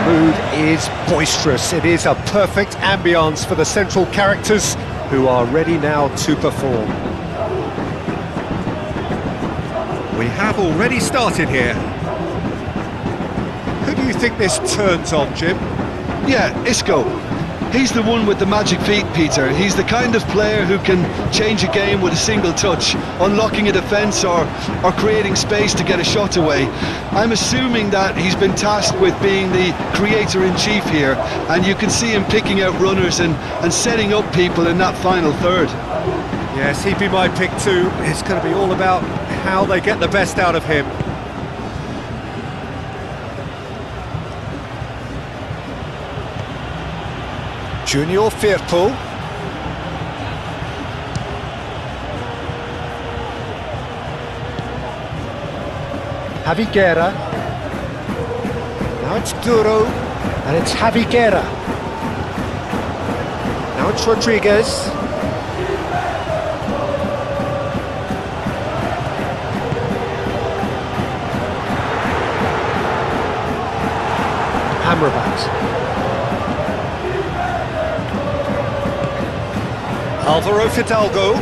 mood is boisterous. It is a perfect ambience for the central characters who are ready now to perform. We have already started here. Who do you think this turns on, Jim? Yeah, Isco. He's the one with the magic feet, Peter. He's the kind of player who can change a game with a single touch, unlocking a defence or creating space to get a shot away. I'm assuming that he's been tasked with being the creator-in-chief here, and you can see him picking out runners and setting up people in that final third. Yes, he'd be my pick too. It's going to be all about how they get the best out of him. Junior Firpo. Javi Guerra. Now it's Duro, and it's Javi Guerra. Now it's Rodriguez. Amrabat. Alvaro Fidalgo.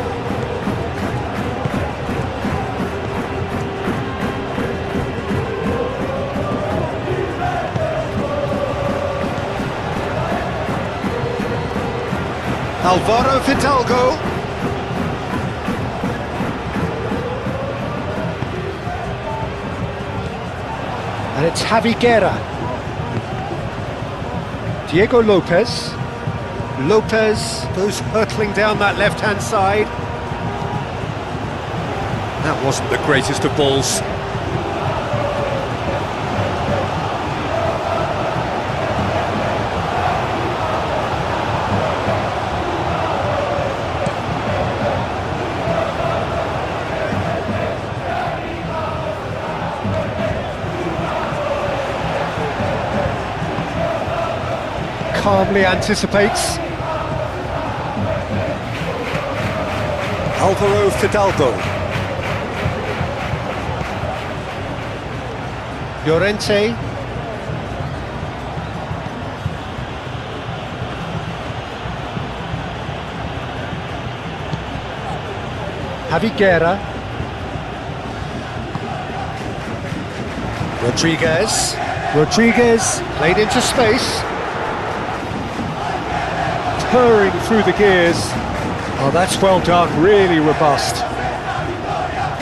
Alvaro Fidalgo. And it's Javi Guerra. Diego Lopez. Lopez goes hurtling down that left-hand side. That wasn't the greatest of balls. Calmly anticipates. Alvaro Fidalgo. Llorente. Javi Guerra. Rodriguez. Rodriguez played into space. Purring through the gears. Oh, that's well done, really robust.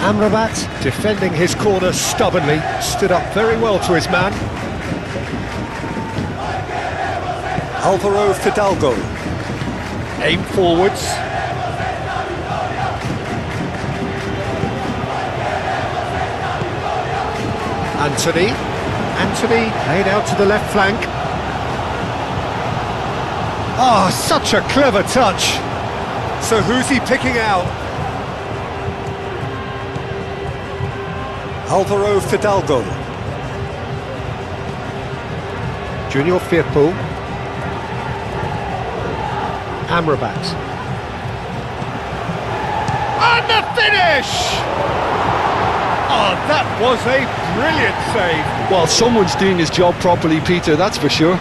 Amrabat, defending his corner stubbornly, stood up very well to his man. Alvaro Fidalgo. Aim forwards. Anthony laid out to the left flank. Oh, such a clever touch. So who's he picking out? Alvaro Fidalgo. Junior Firpo. Amrabat. And the finish! Oh, that was a brilliant save. Well, someone's doing his job properly, Peter, that's for sure.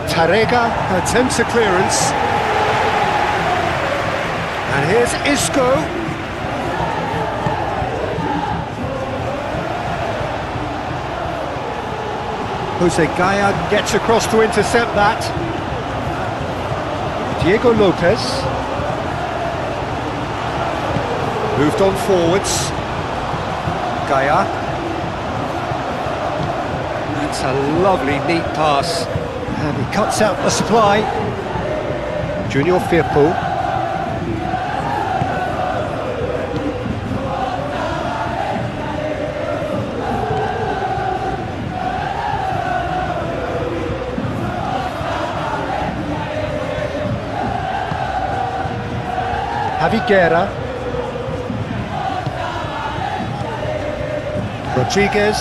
Tarega attempts a clearance. And here's Isco. Jose Gaya gets across to intercept that. Diego Lopez. Moved on forwards. Gaya. That's a lovely, neat pass. And he cuts out the supply. Junior Firpo. Javi Guerra. Rodriguez.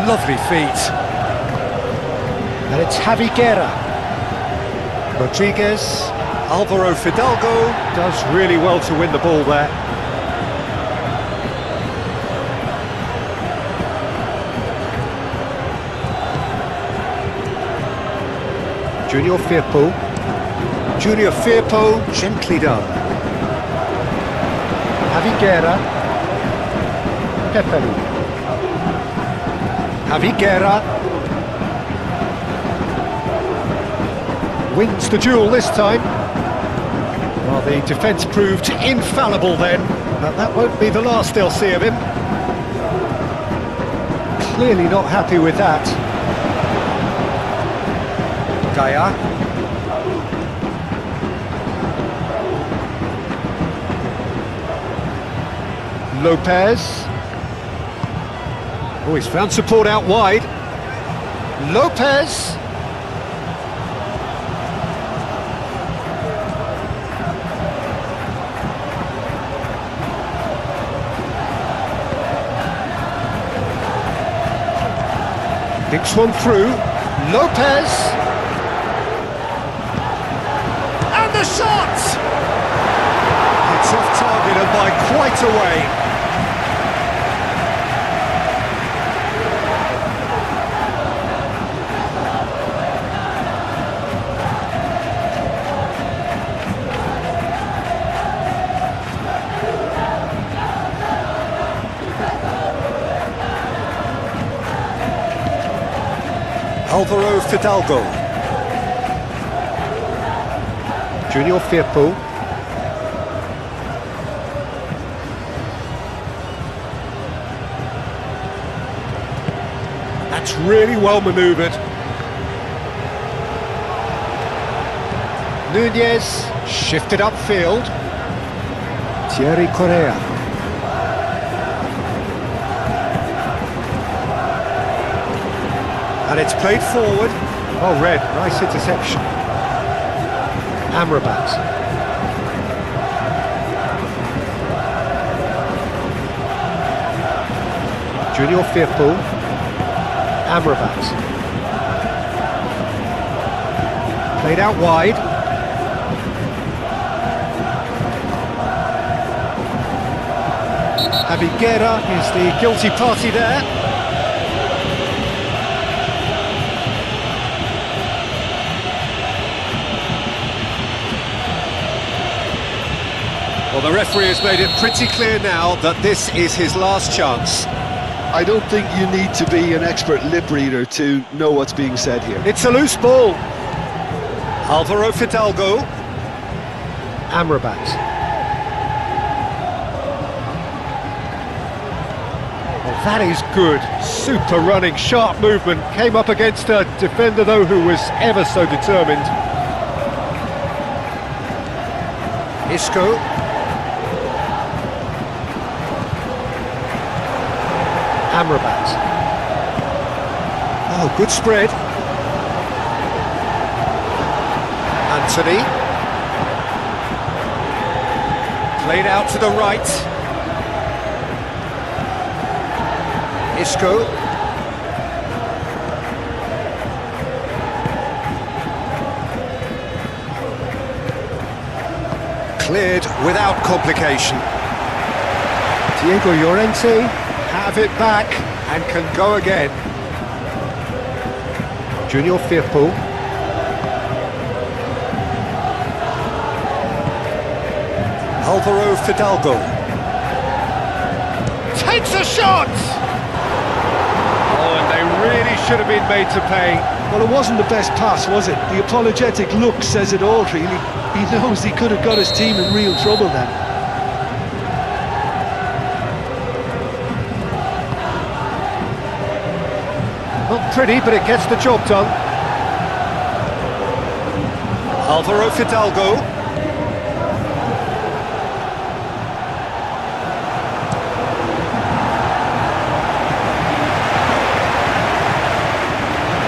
Lovely feet. And it's Javi Guerra. Rodriguez. Alvaro Fidalgo does really well to win the ball there. Junior Firpo. Junior Firpo, gently done. Javi Guerra. Pepe. Javi Guerra. Wins the duel this time. Well, the defence proved infallible then, but that won't be the last they'll see of him. Clearly not happy with that. Gaia. Lopez. Oh, he's found support out wide. Lopez. Nicks one through. Lopez. And the shot! It's off target and by quite a way. Alvaro Fidalgo. Junior Firpo. That's really well manoeuvred. Nunez shifted upfield. Thierry Correa. And it's played forward. Oh, Red, nice interception. Amrabat. Junior Firpo. Amrabat. Played out wide. Javi Guerra is the guilty party there. Well, the referee has made it pretty clear now that this is his last chance. I don't think you need to be an expert lip reader to know what's being said here. It's a loose ball. Alvaro Fidalgo. Amrabat. Well, that is good. Super running, sharp movement. Came up against a defender, though, who was ever so determined. Isco. Amrabat. Oh, good spread. Anthony. Played out to the right. Isco. Cleared without complication. Diego Llorente have it back and can go again. Junior Firpo. Alvaro Fidalgo. Takes a shot! Oh, and they really should have been made to pay. Well, it wasn't the best pass, was it? The apologetic look says it all, really. He knows he could have got his team in real trouble then. Not pretty, but it gets the job done. Alvaro Fidalgo.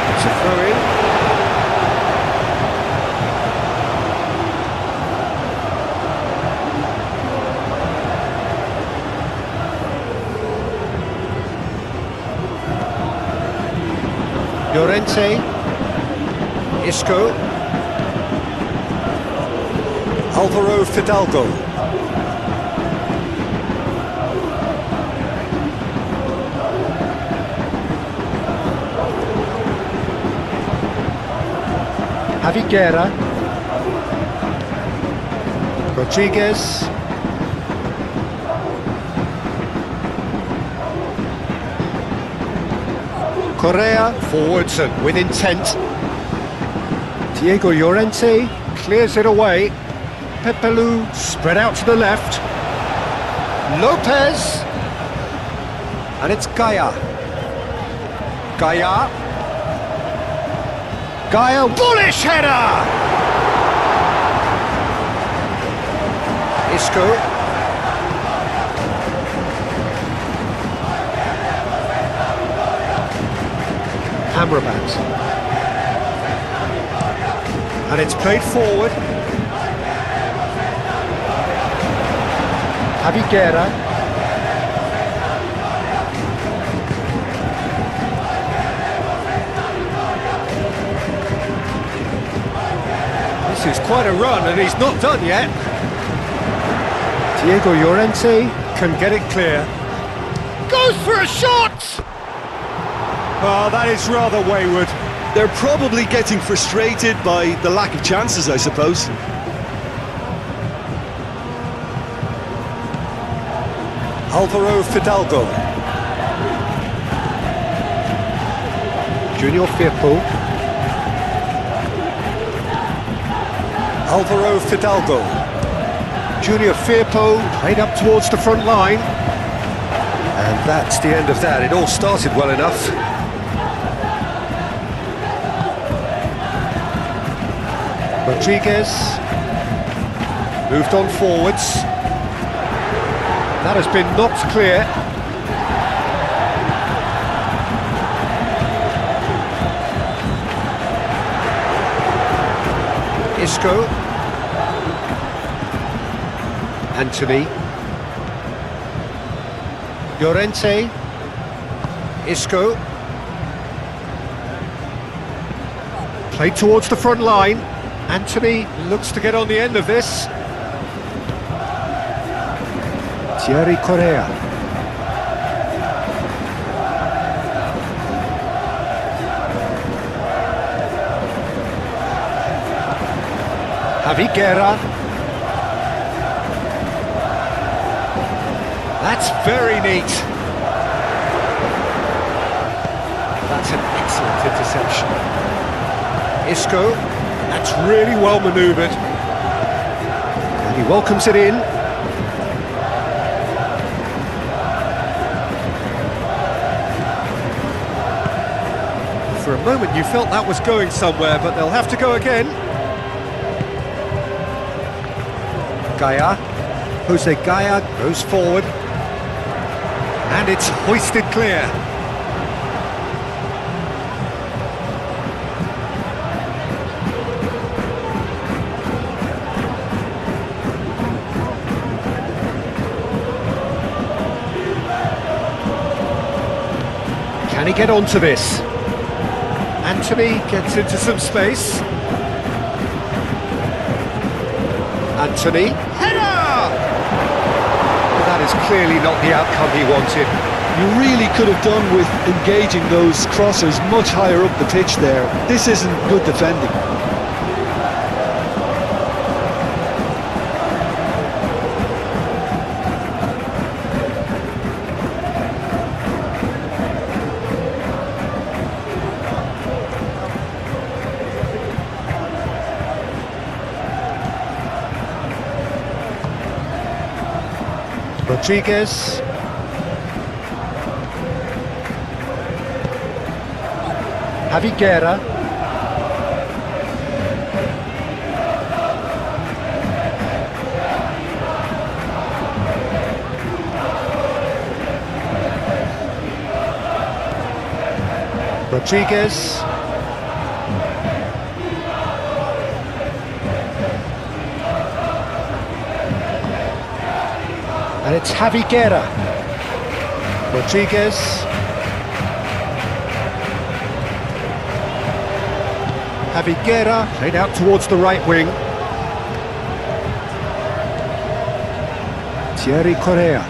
It's a throw-in. Llorente. Isco. Alvaro Fidalgo. Javi Guerra. Rodriguez. Correa, forwards and with intent. Diego Llorente clears it away. Pepelu spread out to the left. Lopez. And it's Gaia. Gaia. Gaia, bullish header! Isco. Amrabat. And it's played forward. Javi Guerra. This is quite a run and he's not done yet. Diego Llorente can get it clear. Goes for a shot! Oh, that is rather wayward. They're probably getting frustrated by the lack of chances, I suppose. Alvaro Fidalgo. Junior Firpo. Alvaro Fidalgo. Junior Firpo played up towards the front line. And that's the end of that. It all started well enough. Rodriguez. Moved on forwards. That has been knocked clear. Isco. Anthony. Llorente. Isco. Played towards the front line. Anthony looks to get on the end of this. Thierry Correa. Javi Guerra. That's very neat. That's an excellent interception. Isco. That's really well manoeuvred. And he welcomes it in. For a moment you felt that was going somewhere, but they'll have to go again. Gaia. Jose Gaia goes forward. And it's hoisted clear. Can he get onto this? Anthony gets into some space. Anthony. Header! That is clearly not the outcome he wanted. You really could have done with engaging those crossers much higher up the pitch there. This isn't good defending. Rodriguez. Javi Guerra. Rodriguez. And it's Javi Guerra. Rodriguez. Javi Guerra played out towards the right wing. Thierry Correa.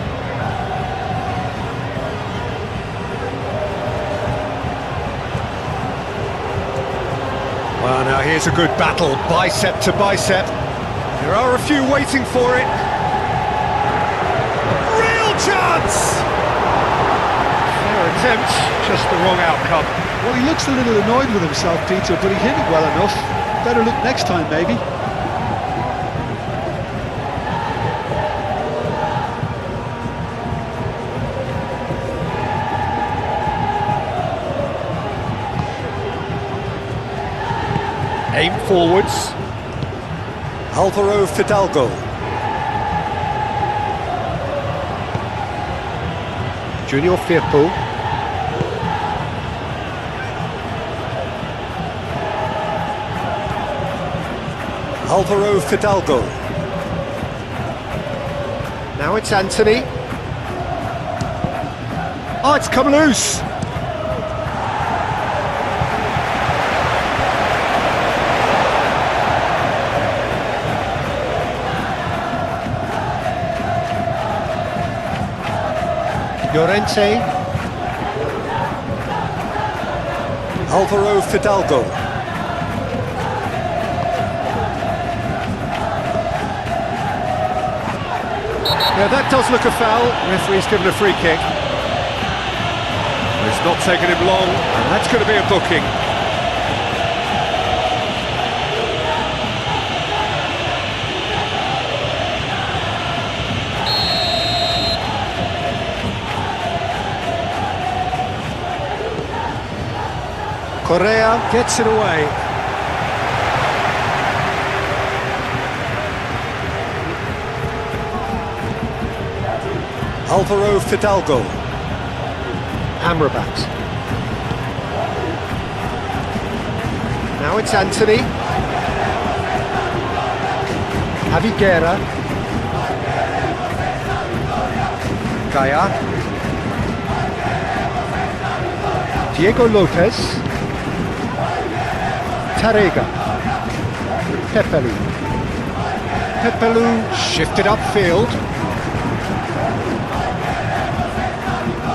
Well, now here's a good battle, bicep to bicep. There are a few waiting for it. Real chance! Fair attempt, just the wrong outcome. Well, he looks a little annoyed with himself, Peter, but he hit it well enough. Better look next time, maybe. Aim forwards. Alvaro Fidalgo. Junior Firpo. Alvaro Fidalgo. Now it's Anthony. Oh, it's come loose. Llorente. Alvaro Fidalgo. Now that does look a foul. Referee's given a free kick. It's not taken him long, and that's going to be a booking. Correa gets it away. Alvaro Fidalgo. Amrabat. Now it's Anthony. Javi Guerra. Gaia. Diego Lopez. Tarega. Pepelu. Pepelu shifted upfield.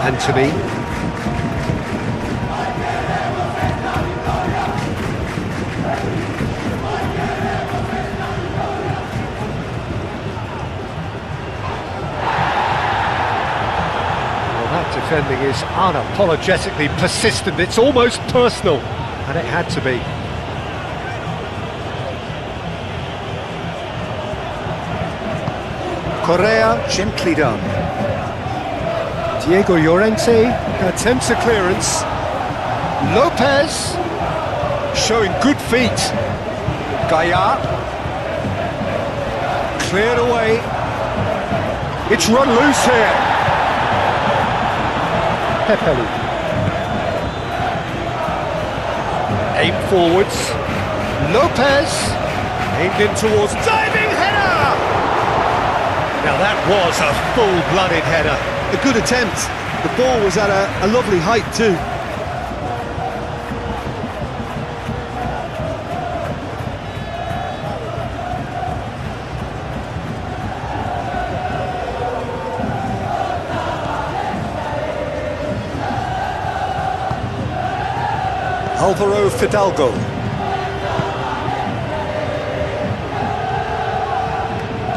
Anthony. Well, that defending is unapologetically persistent. It's almost personal, and it had to be. Correa, gently done. Diego Llorente attempts a clearance. Lopez showing good feet. Gaia cleared away. It's run loose here. Pepelu. Aim forwards. Lopez aimed in towards diving header. Now that was a full-blooded header. A good attempt. The ball was at a lovely height too. Alvaro Fidalgo.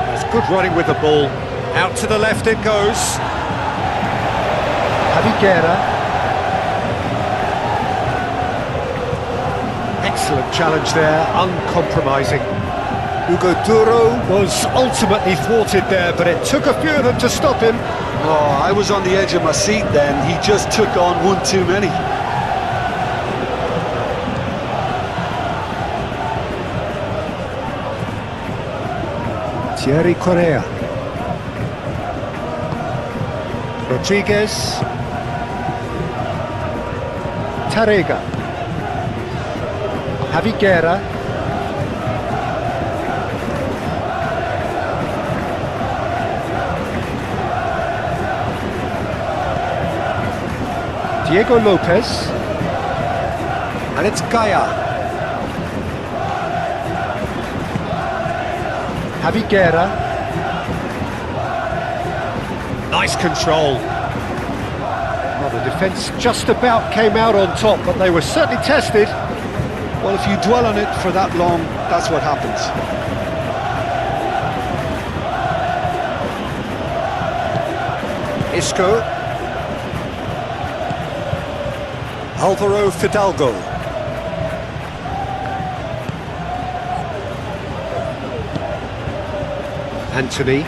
That's good running with the ball. Out to the left it goes. Javi Guerra. Excellent challenge there, uncompromising. Hugo Duro was ultimately thwarted there, but it took a few of them to stop him. Oh, I was on the edge of my seat then. He just took on one too many. Thierry Correa. Rodriguez. Tarega. Javi Guerra. Diego Lopez. And it's Gaia. Javi Guerra. Nice control. Well, the defence just about came out on top, but they were certainly tested. Well, if you dwell on it for that long, that's what happens. Isco. Alvaro Fidalgo. Anthony.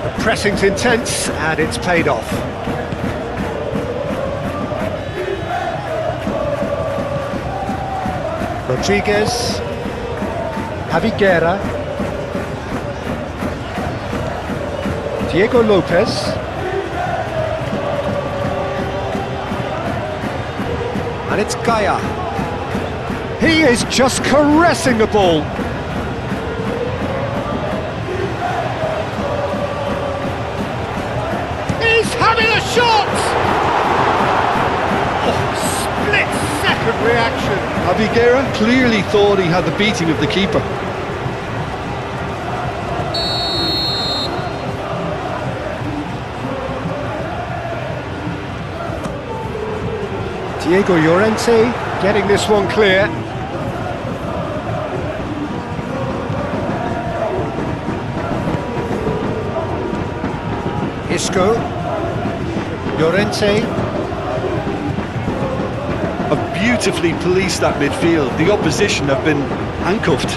The pressing's intense and it's paid off. Rodriguez. Javi Guerra. Diego Lopez. And it's Gaia. He is just caressing the ball. He's having a shot! Oh, split-second reaction. Javi Guerra clearly thought he had the beating of the keeper. Diego Llorente getting this one clear. Isco. Llorente. Have beautifully policed that midfield. The opposition have been handcuffed.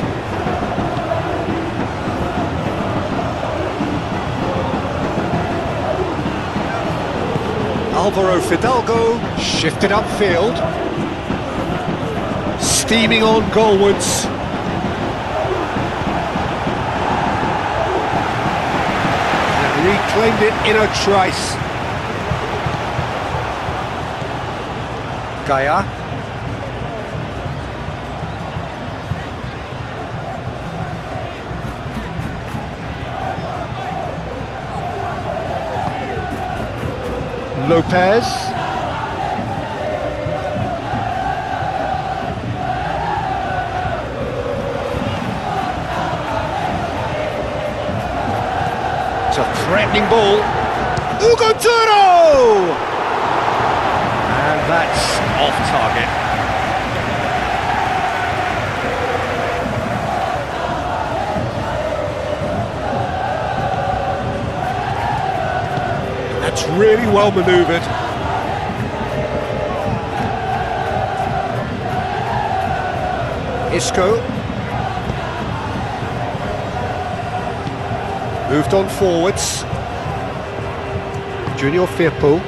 Alvaro Fidalgo shifted upfield, steaming on goalwards. And reclaimed it in a trice. Gaia. Lopez. It's a threatening ball. Hugo Duro! And that's off target. That's really well manoeuvred. Isco. Moved on forwards. Junior Firpo.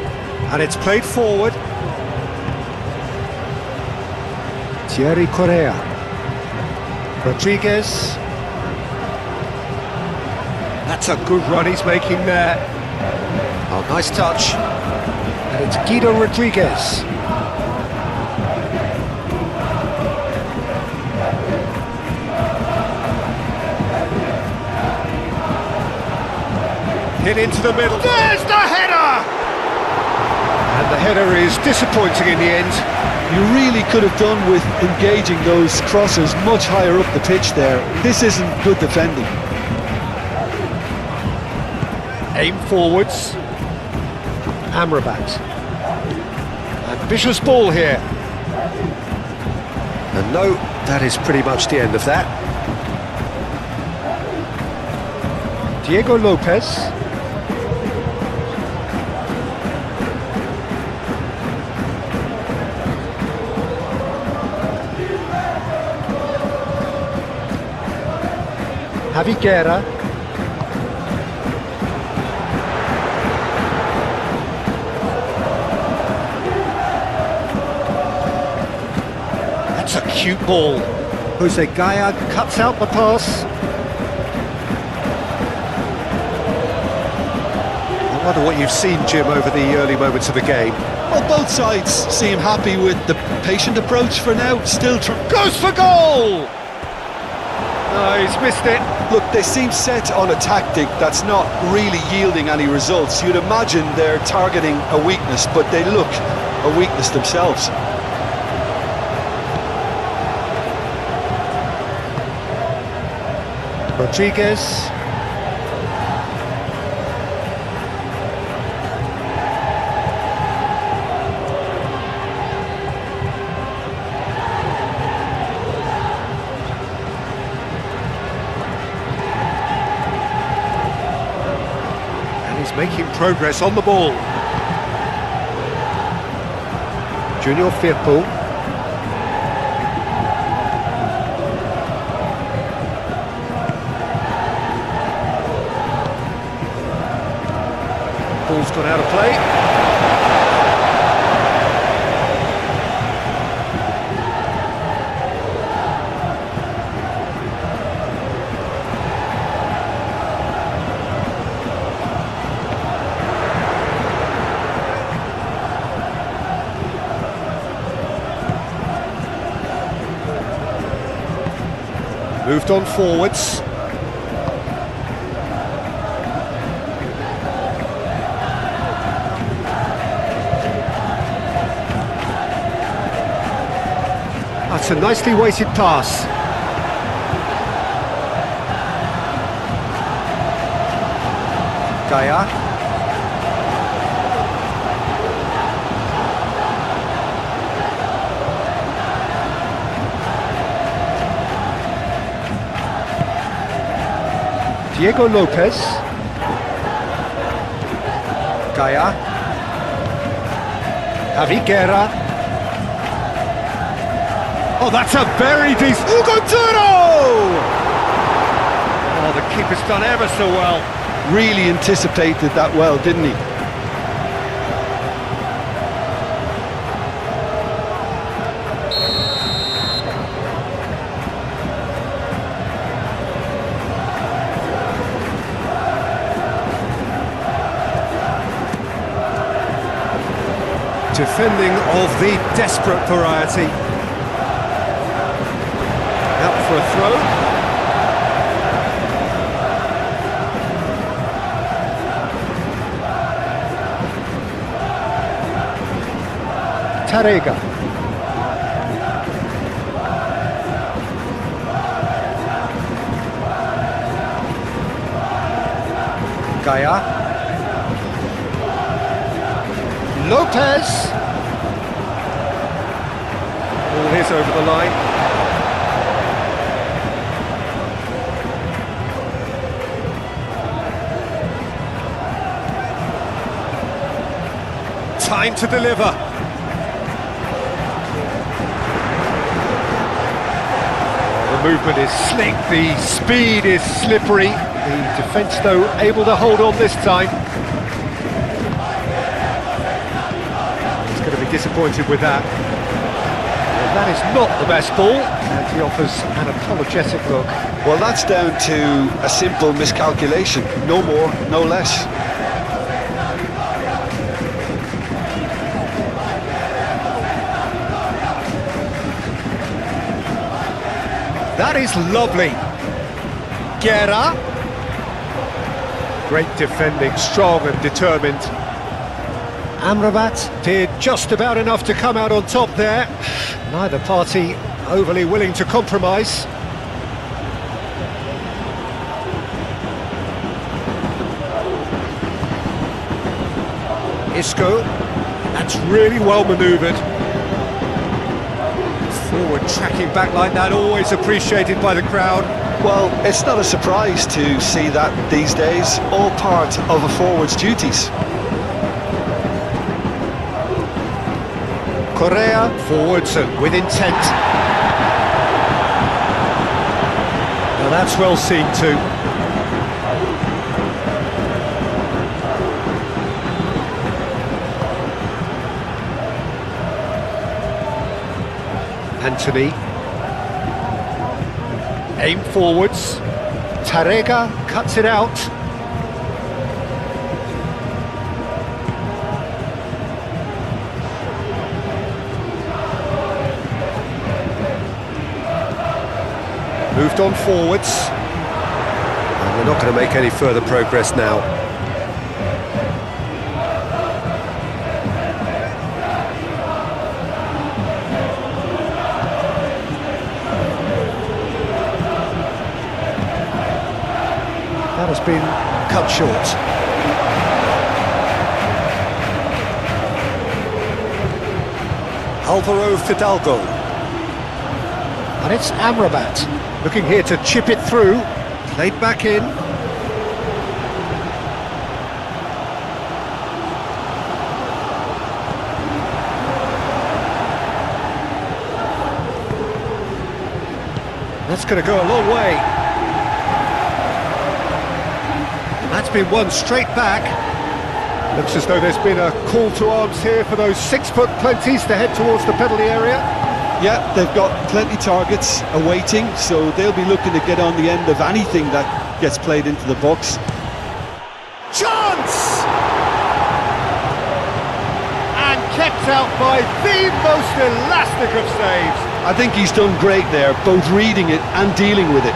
And it's played forward. Thierry Correa. Rodriguez. That's a good run he's making there. Oh, nice touch. And it's Guido Rodriguez. Hit into the middle. There's the header! And the header is disappointing in the end. You really could have done with engaging those crosses much higher up the pitch there. This isn't good defending. Aim forwards. Amrabat. Ambitious ball here. And no, that is pretty much the end of that. Diego Lopez. Javi Guerra. That's a cute ball. Jose Gaia cuts out the pass. I wonder what you've seen, Jim, over the early moments of the game. Well, both sides seem happy with the patient approach for now. Still goes for goal! No, he's missed it. Look, they seem set on a tactic that's not really yielding any results. You'd imagine they're targeting a weakness, but they look a weakness themselves. Rodriguez. He's making progress on the ball. Junior Firpo. Ball's gone out of play. Moved on forwards. That's a nicely weighted pass. Gaia. Diego Lopez. Gaia. Javi Guerra. Oh, that's a very decent... Hugo Duro! Oh, the keeper's done ever so well. Really anticipated that well, didn't he? Defending of the desperate variety. Out for a throw. Tarega. Gaia. Lopez. All his over the line. Time to deliver. The movement is slick, the speed is slippery. The defence, though, able to hold on this time. He's going to be disappointed with that. Well, that is not the best ball, and he offers an apologetic look. Well, that's down to a simple miscalculation. No more, no less. That is lovely. Guerra. Great defending, strong and determined. Amrabat did just about enough to come out on top there. Neither party overly willing to compromise. Isco. That's really well manoeuvred. Forward tracking back like that, always appreciated by the crowd. Well, it's not a surprise to see that these days, all part of a forward's duties. Correa, forwards and with intent. Now that's well seen too. Anthony. Aim forwards. Tarega cuts it out. Moved on forwards. And we're not going to make any further progress now. been cut short. Alvaro Fidalgo. And it's Amrabat, looking here to chip it through, played back in. That's going to go a long way. And that's been won straight back. Looks as though there's been a call to arms here for those 6-foot plenties to head towards the penalty area. Yeah, they've got plenty targets awaiting, so they'll be looking to get on the end of anything that gets played into the box. Chance! And kept out by the most elastic of saves. I think he's done great there, both reading it and dealing with it.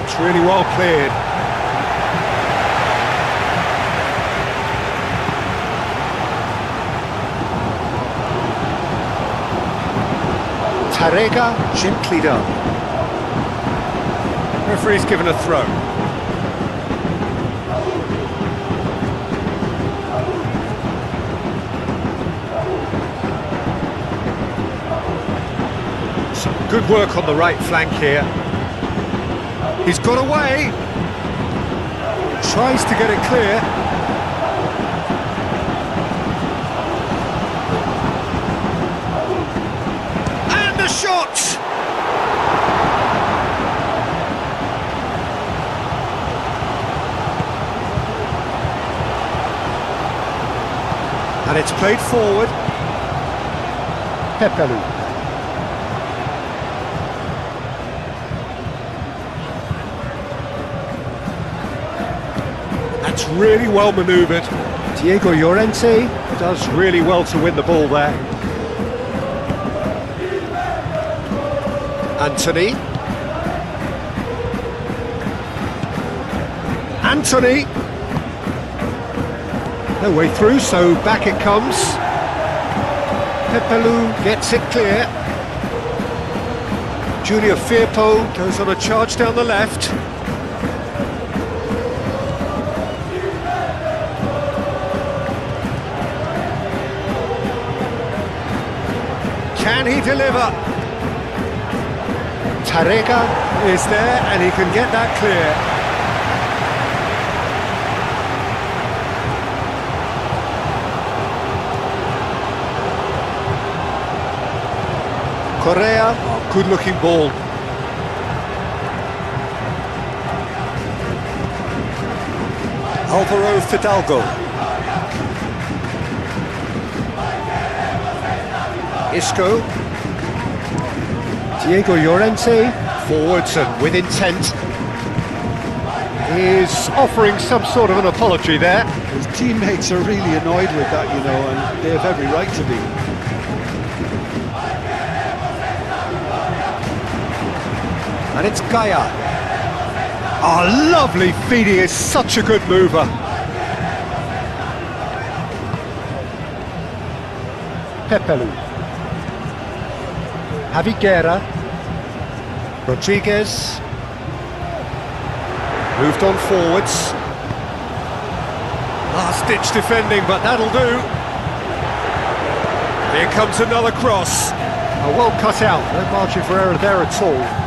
It's really well cleared. Tarega, gently done. Referee's given a throw. Some good work on the right flank here. He's got away. Tries to get it clear. Shot! And it's played forward. Pepelu. That's really well manoeuvred. Diego Llorente does really well to win the ball there. Anthony. No way through, so back it comes. Pepelu gets it clear. Julio Firpo goes on a charge down the left. Can he deliver? Tarega is there and he can get that clear. Correa, oh, good looking ball. Alvaro Fidalgo. Isco. Diego Llorente, forwards and with intent, is offering some sort of an apology there. His teammates are really annoyed with that, you know, and they have every right to be. And it's Gaia. Oh, lovely feed, he is such a good mover. Pepelu. Javiguera. Rodriguez. Moved on forwards. Last-ditch defending, but that'll do. Here comes another cross. Oh, well cut out, no margin for error there at all.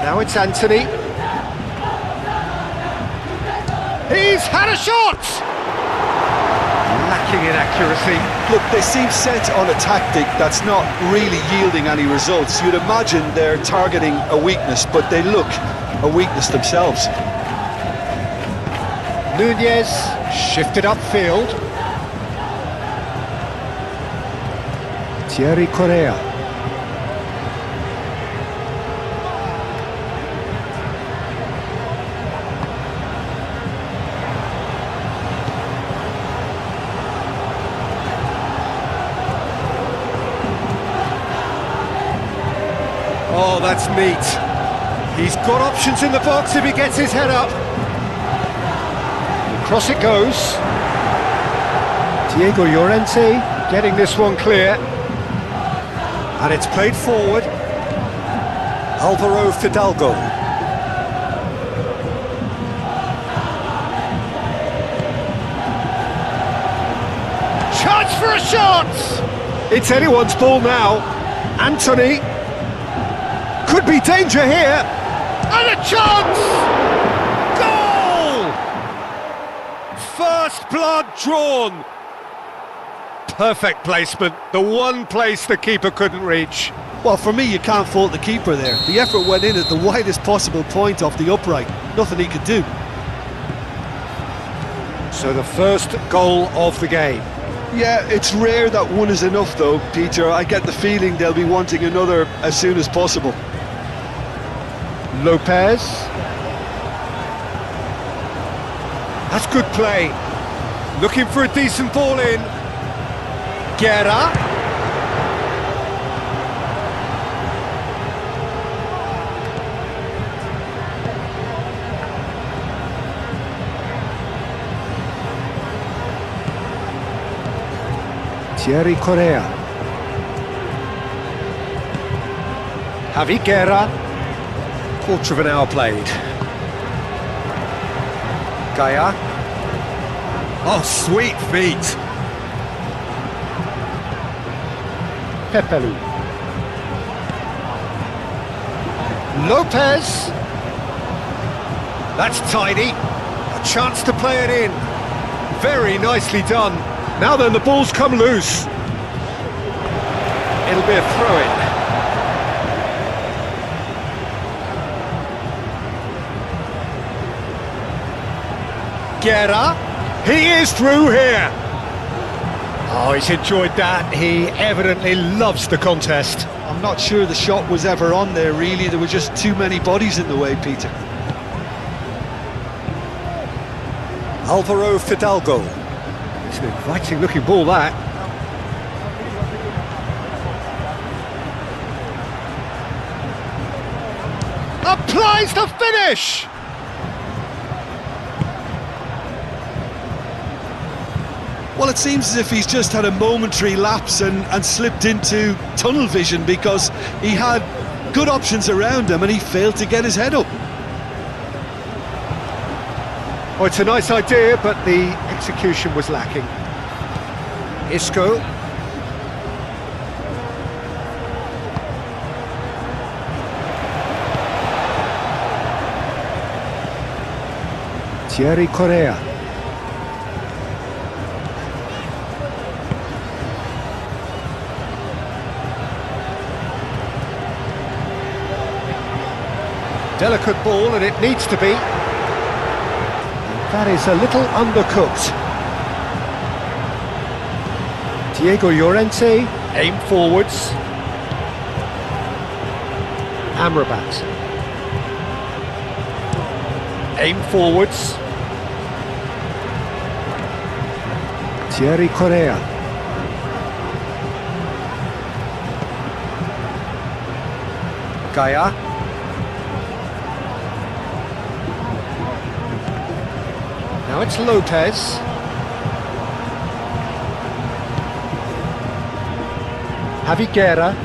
Now it's Anthony. He's had a shot! Lacking in accuracy. Look, they seem set on a tactic that's not really yielding any results. You'd imagine they're targeting a weakness, but they look a weakness themselves. Nunez shifted upfield. Thierry Correa. Oh, that's neat. He's got options in the box if he gets his head up. Across it goes. Diego Llorente getting this one clear. And it's played forward. Alvaro Fidalgo. Chance for a shot! It's anyone's ball now. Anthony. Could be danger here. And a chance! Goal! First blood drawn. Perfect placement. The one place the keeper couldn't reach. Well, for me, you can't fault the keeper there. The effort went in at the widest possible point off the upright. Nothing he could do. So the first goal of the game. Yeah, it's rare that one is enough though, Peter. I get the feeling they'll be wanting another as soon as possible. Lopez. That's good play. Looking for a decent ball in. Guerra. Thierry Correa. Javi Guerra. Quarter of an hour played. Gaia. Oh, sweet feet. Pepelu. Lopez. That's tidy. A chance to play it in. Very nicely done. Now then, the ball's come loose. It'll be a throw-in. Guerra. He is through here. Oh, he's enjoyed that. He evidently loves the contest. I'm not sure the shot was ever on there, really. There were just too many bodies in the way, Peter. Alvaro Fidalgo. It's an inviting looking ball, that. Applies the finish! Well, it seems as if he's just had a momentary lapse and slipped into tunnel vision, because he had good options around him and he failed to get his head up. Oh, it's a nice idea, but the execution was lacking. Isco. Thierry Correa. Delicate ball, and it needs to be. That is a little undercooked. Diego Llorente, aim forwards. Amrabat. Aim forwards. Thierry Correa. Gaia. Now it's Lopez. Javi Guerra.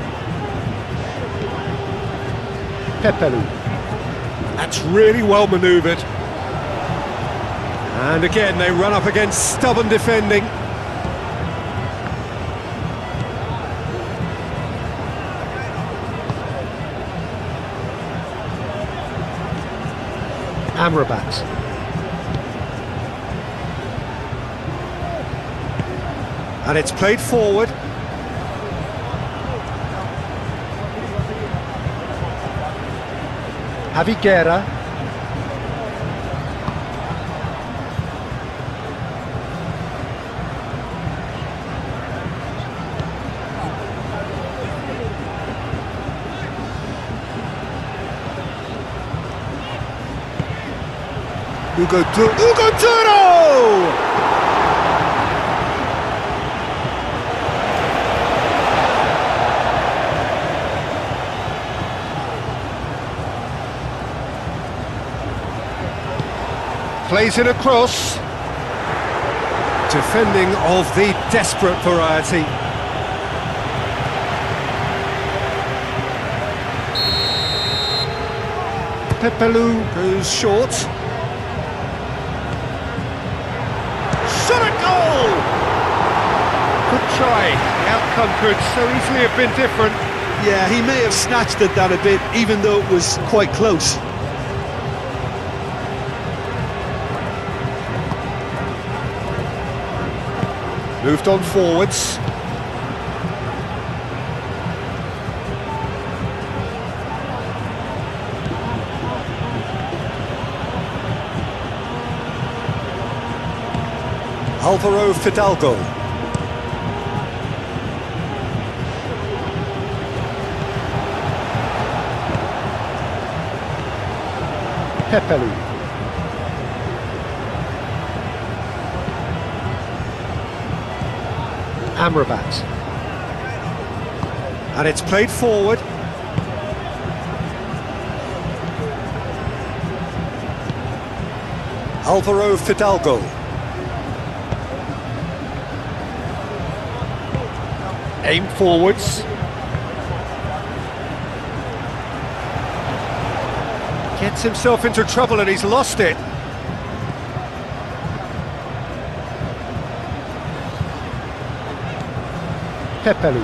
Pepelu. That's really well manoeuvred. And again, they run up against stubborn defending. Amrabat. And it's played forward. Javi Guerra. Hugo Duro! Plays it across. Defending of the desperate variety. Pepelu goes short. Shot at goal! Good try. The outcome could so easily have been different. Yeah, he may have snatched at that a bit, even though it was quite close. Moved on forwards. Alvaro Fidalgo. Pepelu. Amrabat. And it's played forward. Alvaro Fidalgo. Aim forwards. Gets himself into trouble and he's lost it. Pepelu.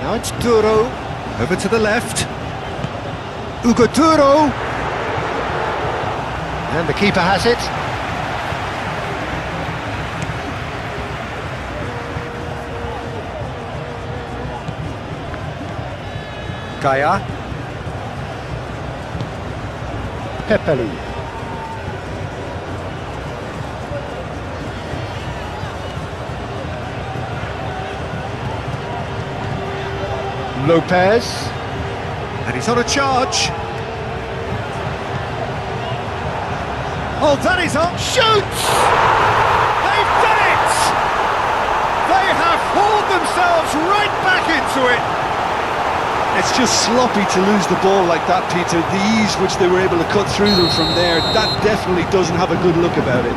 Now it's Duro. Over to the left. Ugo Duro. And the keeper has it. Gaia. Pepelu. Lopez. And he's on a charge. Oh, that is up. Shoots! They've done it! They have hauled themselves right back into it. It's just sloppy to lose the ball like that, Peter. The ease which they were able to cut through them from there, that definitely doesn't have a good look about it.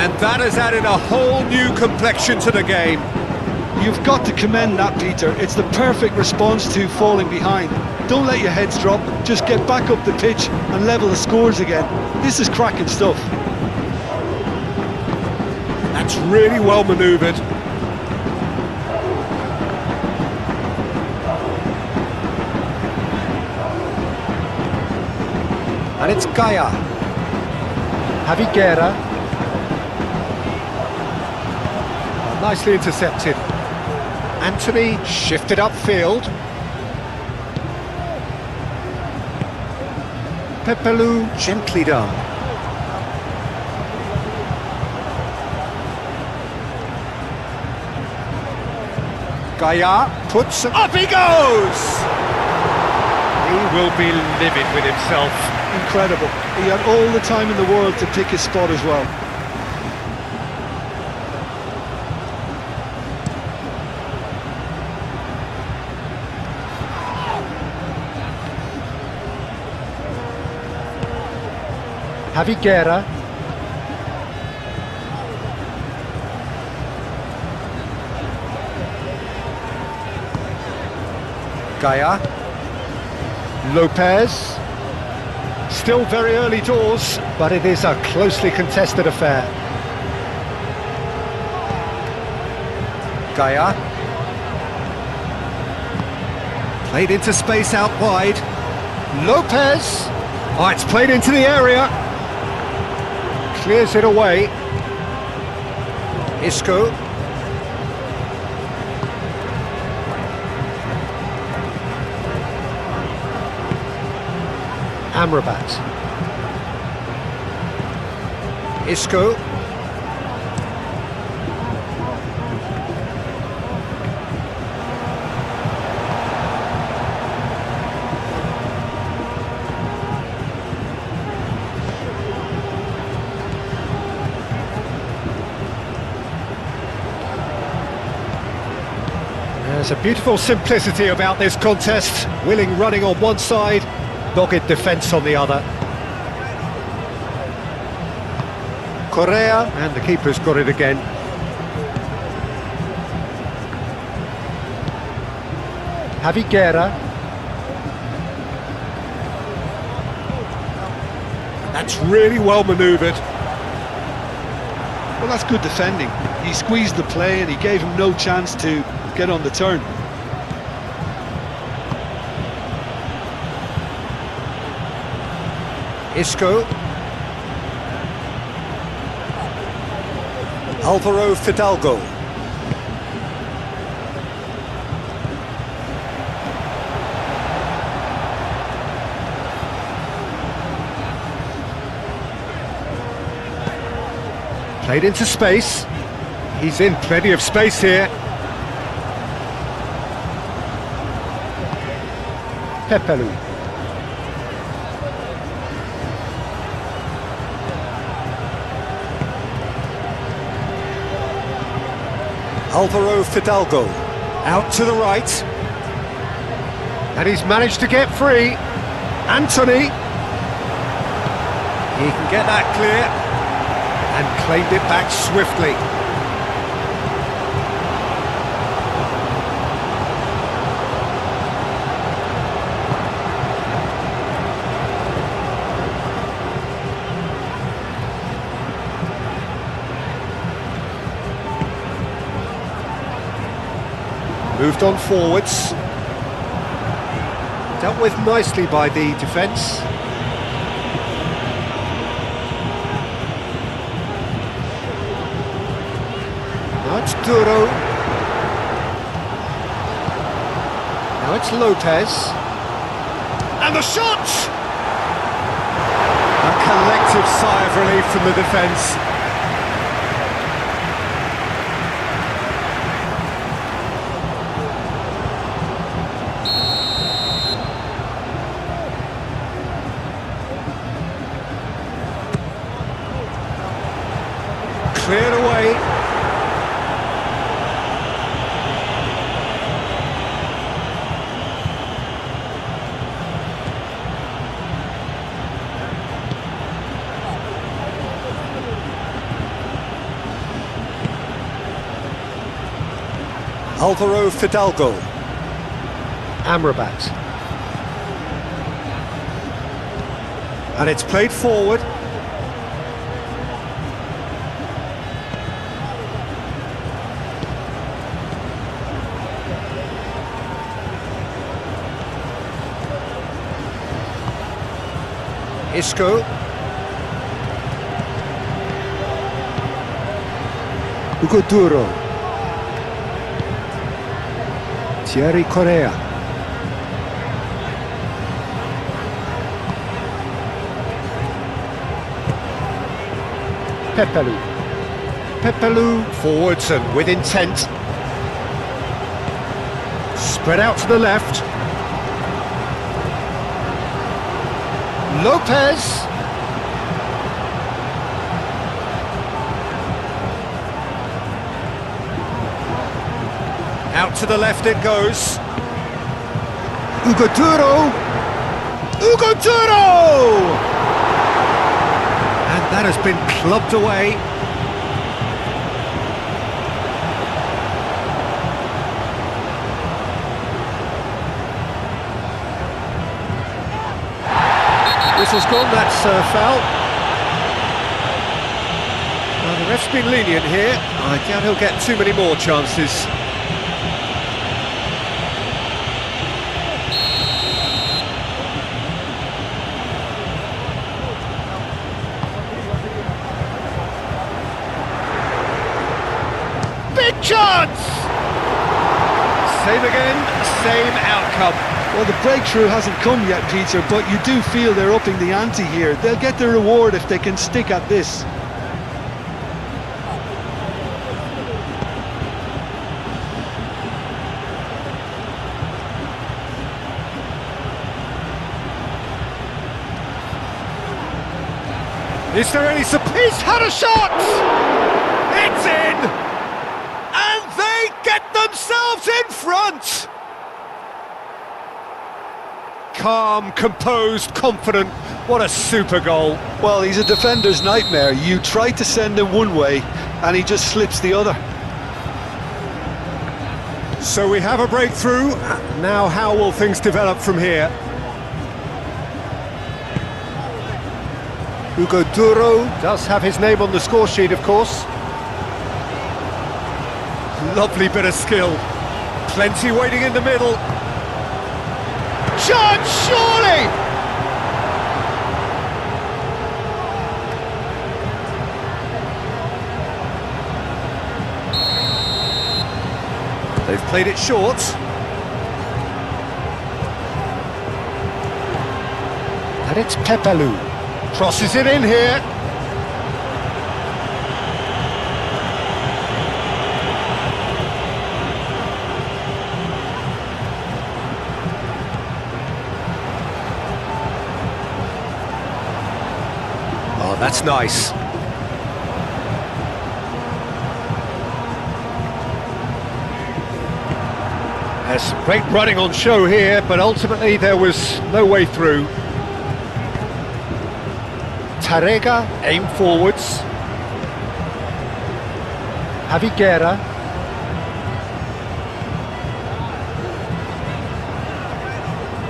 And that has added a whole new complexion to the game. You've got to commend that, Peter. It's the perfect response to falling behind. Don't let your heads drop, just get back up the pitch and level the scores again. This is cracking stuff. That's really well manoeuvred. And it's Gaia. Javiguera. Nicely intercepted. Anthony shifted upfield. Pepelu gently done. Gaia puts... Up he goes! He will be livid with himself. Incredible. He had all the time in the world to pick his spot as well. Javiguera. Gaia. Lopez. Still very early doors, but it is a closely contested affair. Gaia. Played into space out wide. Lopez. Oh, it's played into the area. Clears it away. Isco. Amrabat. Isco. There's a beautiful simplicity about this contest. Willing running on one side, dogged defence on the other. Correa, and the keeper's got it again. Javi Guerra. That's really well manoeuvred. Well, that's good defending. He squeezed the play and he gave him no chance to get on the turn. Isco. Alvaro Fidalgo. Played into space. He's in plenty of space here. Pepelu. Alvaro Fidalgo. Out to the right. And he's managed to get free. Anthony. He can get that clear. And claimed it back swiftly. Moved on forwards. Dealt with nicely by the defence. Now it's Duro. Now it's Lopez. And the shot! A collective sigh of relief from the defence. Cleared away. Alvaro Fidalgo. Amrabat. And it's played forward. Isco. Hugo Duro. Thierry Correa. Pepelu. Pepelu forwards and with intent. Spread out to the left. Lopez. Out to the left it goes. Hugo Duro. Hugo Duro! And that has been clubbed away. Whistle's gone, that's foul. Well, the ref's been lenient here. I doubt he'll get too many more chances. Big chance! Same again, same outcome. Well, the breakthrough hasn't come yet, Peter, but you do feel they're upping the ante here. They'll get their reward if they can stick at this. Is there any surprise? He's had a shot! It's in! And they get themselves in front! front! Calm, composed, confident. What a super goal. Well, he's a defender's nightmare. You try to send him one way, and he just slips the other. So we have a breakthrough. Now how will things develop from here? Hugo Duro does have his name on the score sheet, of course. Lovely bit of skill. Plenty waiting in the middle. Chance, surely! They've played it short. And it's Pepelu. Crosses it in here. Oh, that's nice. There's some great running on show here, but ultimately there was no way through. Tarrega aim forwards. Javiguera.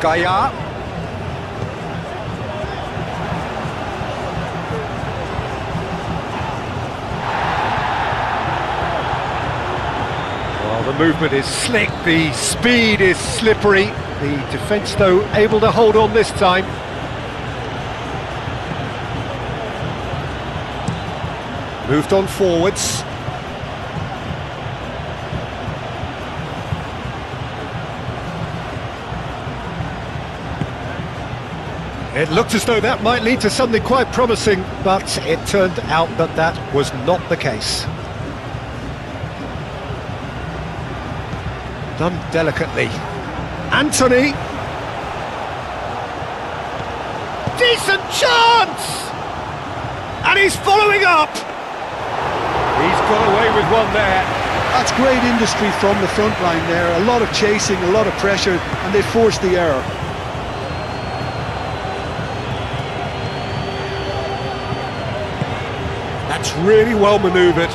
Gaia. Well, the movement is slick, the speed is slippery. The defence, though, able to hold on this time. Moved on forwards. It looked as though that might lead to something quite promising, but it turned out that that was not the case. Done delicately. Anthony! Decent chance! And he's following up! He's got away with one there. That's great industry from the front line there. A lot of chasing, a lot of pressure, and they forced the error. That's really well manoeuvred.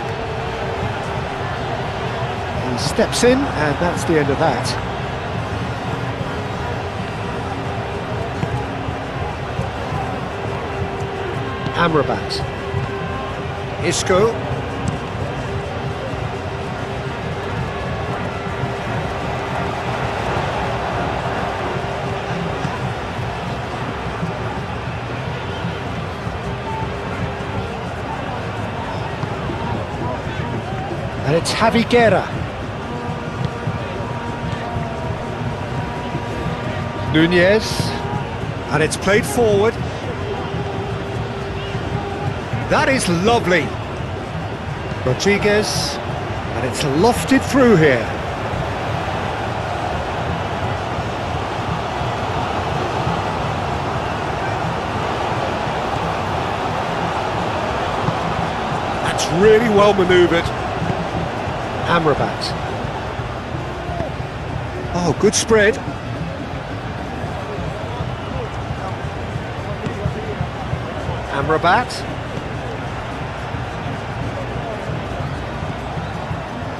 He steps in, and that's the end of that. Amrabat. Isco. And it's Javiguera. Nunez. And it's played forward. That is lovely. Rodriguez. And it's lofted through here. That's really well manoeuvred. Amrabat. Oh, good spread. Amrabat.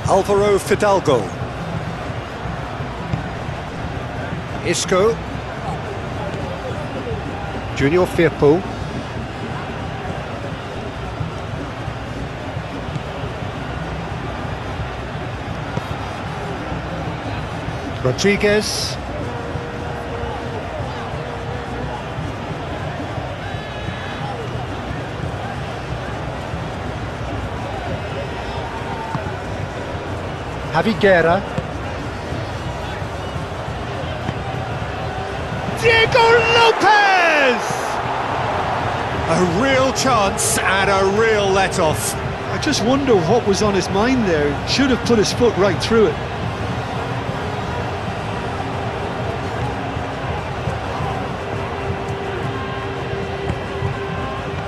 Alvaro Fidalgo. Isco. Junior Firpo. Rodriguez. Javiguera. Diego Lopez! A real chance and a real let-off. I just wonder what was on his mind there. Should have put his foot right through it.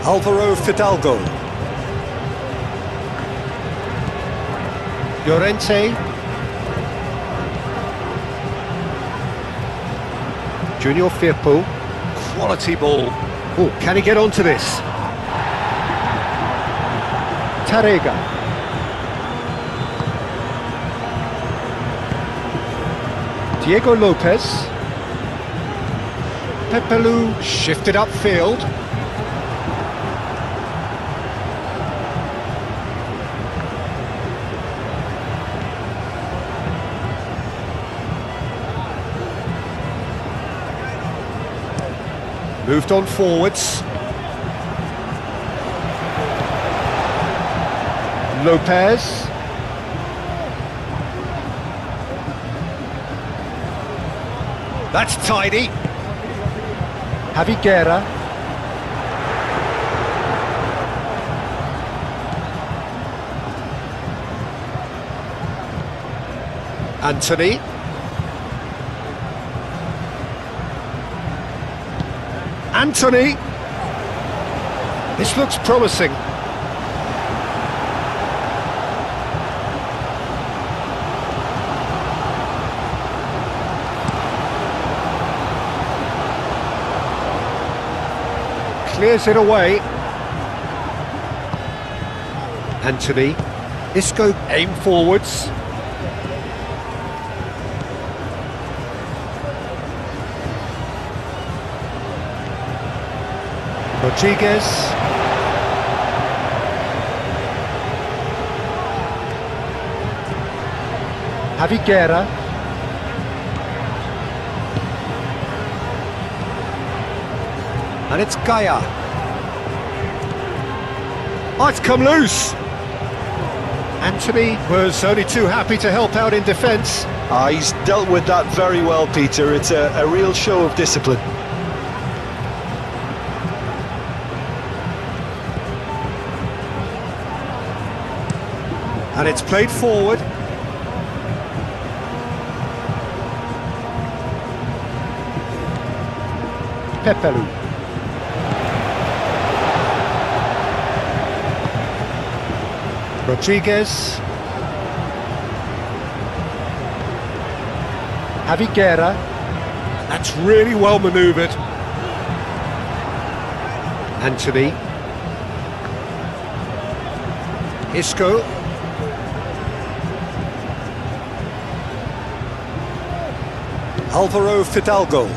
Alvaro Fidalgo. Llorente. Junior Firpo. Quality ball. Oh, can he get onto this? Tarega. Diego Lopez. Pepelu shifted upfield. Moved on forwards. Lopez. That's tidy. Javi Guerra. Anthony. Anthony. This looks promising. Clears it away. Anthony. Isco aim forwards. Rodriguez. Javi Guerra. And it's Gaia. Oh, it's come loose. Anthony was only too happy to help out in defence. He's dealt with that very well, Peter. It's a real show of discipline. And it's played forward. Pepelu. Rodriguez. Javi Guerra. That's really well manoeuvred. Anthony. Isco. Alvaro Fidalgo.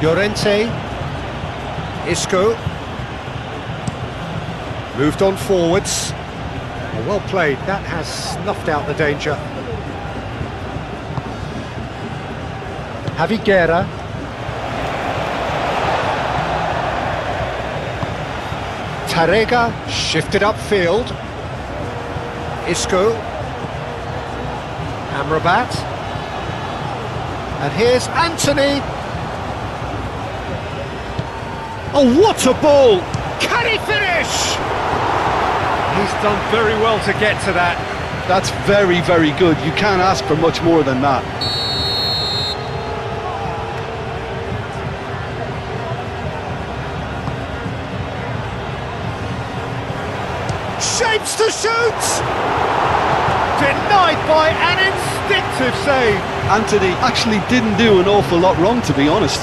Llorente. Isco. Moved on forwards. Well played, that has snuffed out the danger. Javi Guerra. Tarega shifted upfield. Isco. Amrabat. And here's Anthony. Oh, what a ball! Can he finish? He's done very well to get to that. That's very, very good. You can't ask for much more than that. Shapes to shoot! Denied by an instinctive save. Anthony actually didn't do an awful lot wrong, to be honest.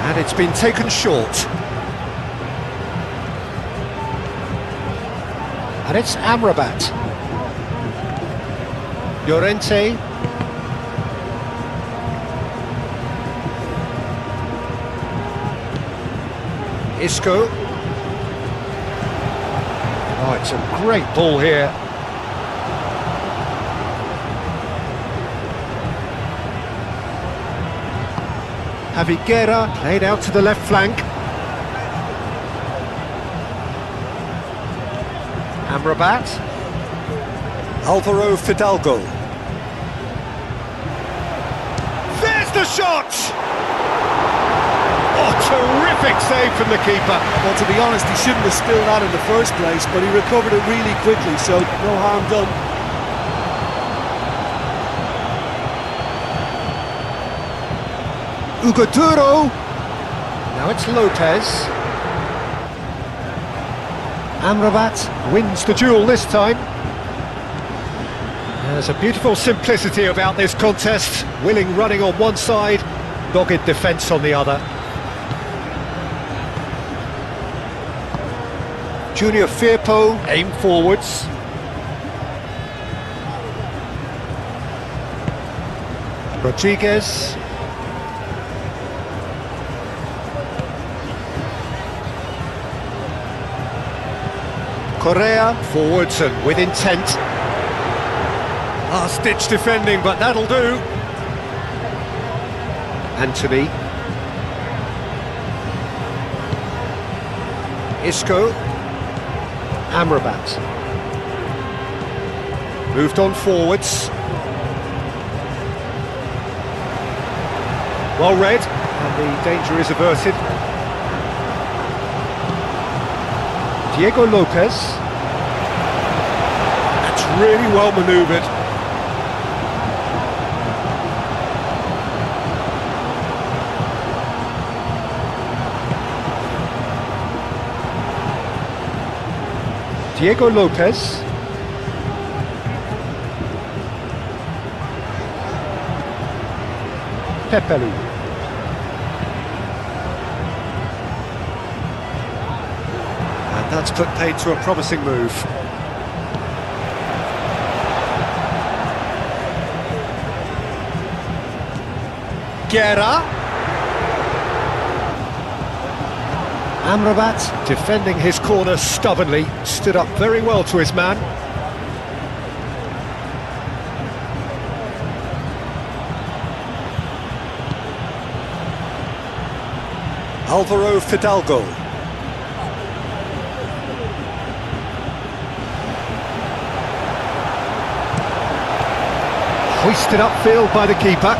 And it's been taken short. And it's Amrabat. Llorente. Isco. Oh, it's a great ball here. Javi Guerra played out to the left flank. Amrabat. Alvaro Fidalgo. There's the shot! Oh, terrific save from the keeper. Well, to be honest, he shouldn't have spilled that in the first place, but he recovered it really quickly, so no harm done. Ugo Duro. Now Now it's Lopez. Amrabat wins the duel this time. There's a beautiful simplicity about this contest. Willing running on one side, dogged defence on the other. Junior Firpo aim forwards. Rodriguez. Correa forwards and with intent. Last-ditch defending, but that'll do. Anthony. Isco. Amrabat. Moved on forwards. Well read, and the danger is averted. Diego Lopez. That's really well manoeuvred. Diego Lopez. Pepelu. And that's put paid to a promising move. Guerra. Amrabat defending his corner stubbornly, stood up very well to his man. Alvaro Fidalgo. Hoisted upfield by the keeper.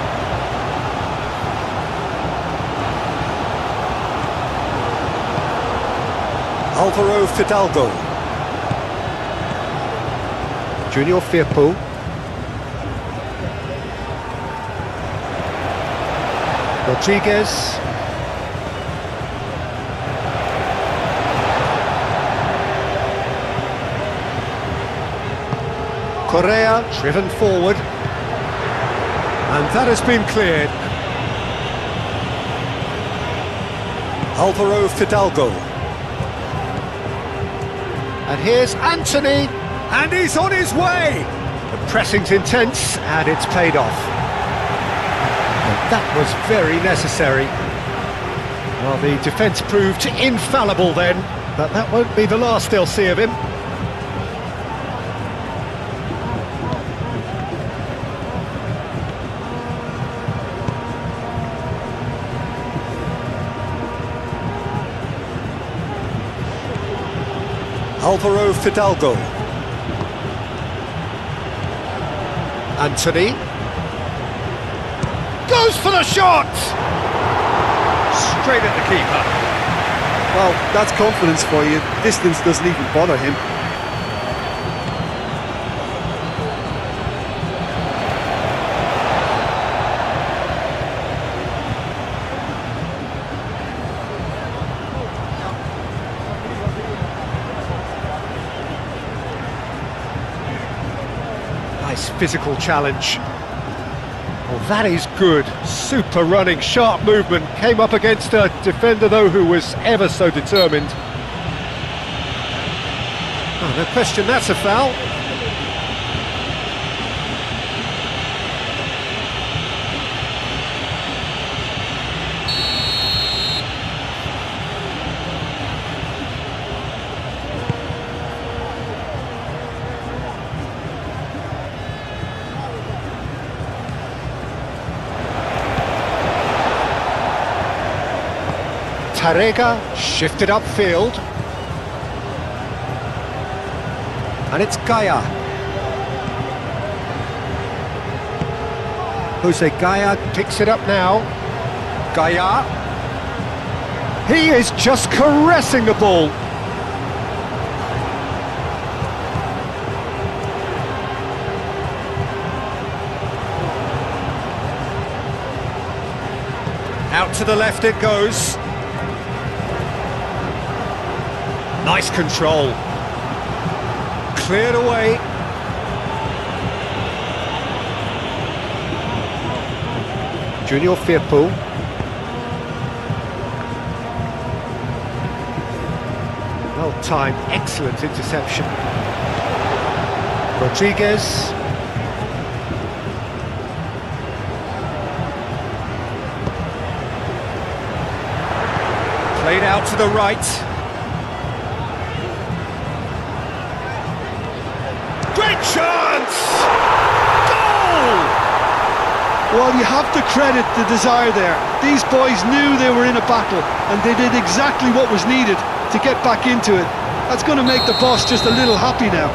Alvaro Fidalgo. Junior Firpo. Rodriguez. Correa driven forward. And that has been cleared. Alvaro Fidalgo. And here's Anthony, and he's on his way! The pressing's intense, and it's paid off. And that was very necessary. Well, the defence proved infallible then, but that won't be the last they'll see of him. Alvaro Fidalgo. Anthony. Goes for the shot! Straight at the keeper. Well, that's confidence for you. Distance doesn't even bother him. Nice physical challenge. Well, that is good. Super running, sharp movement. Came up against a defender, though, who was ever so determined. Oh, no question, that's a foul. Tarega shifted upfield. And it's Gaia. Jose Gaia picks it up now. Gaia. He is just caressing the ball. Out to the left it goes. Nice control. Cleared away. Junior Firpo. Well timed, excellent interception. Rodriguez. Played out to the right. Great chance! Goal! Well, you have to credit the desire there. These boys knew they were in a battle, and they did exactly what was needed to get back into it. That's going to make the boss just a little happy now.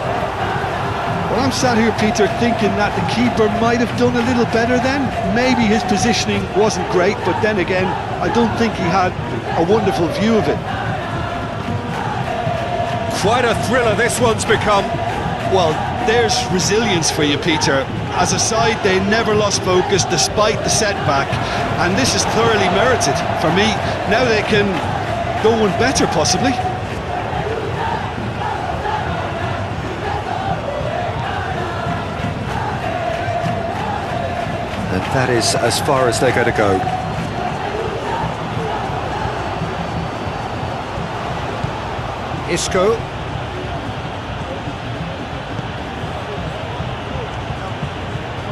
Well, I'm sat here, Peter, thinking that the keeper might have done a little better then. Maybe his positioning wasn't great, but then again, I don't think he had a wonderful view of it. Quite a thriller this one's become. Well, there's resilience for you, Peter. As a side, they never lost focus despite the setback, and this is thoroughly merited for me. Now they can go one better, possibly. And that is as far as they're going to go. Isco.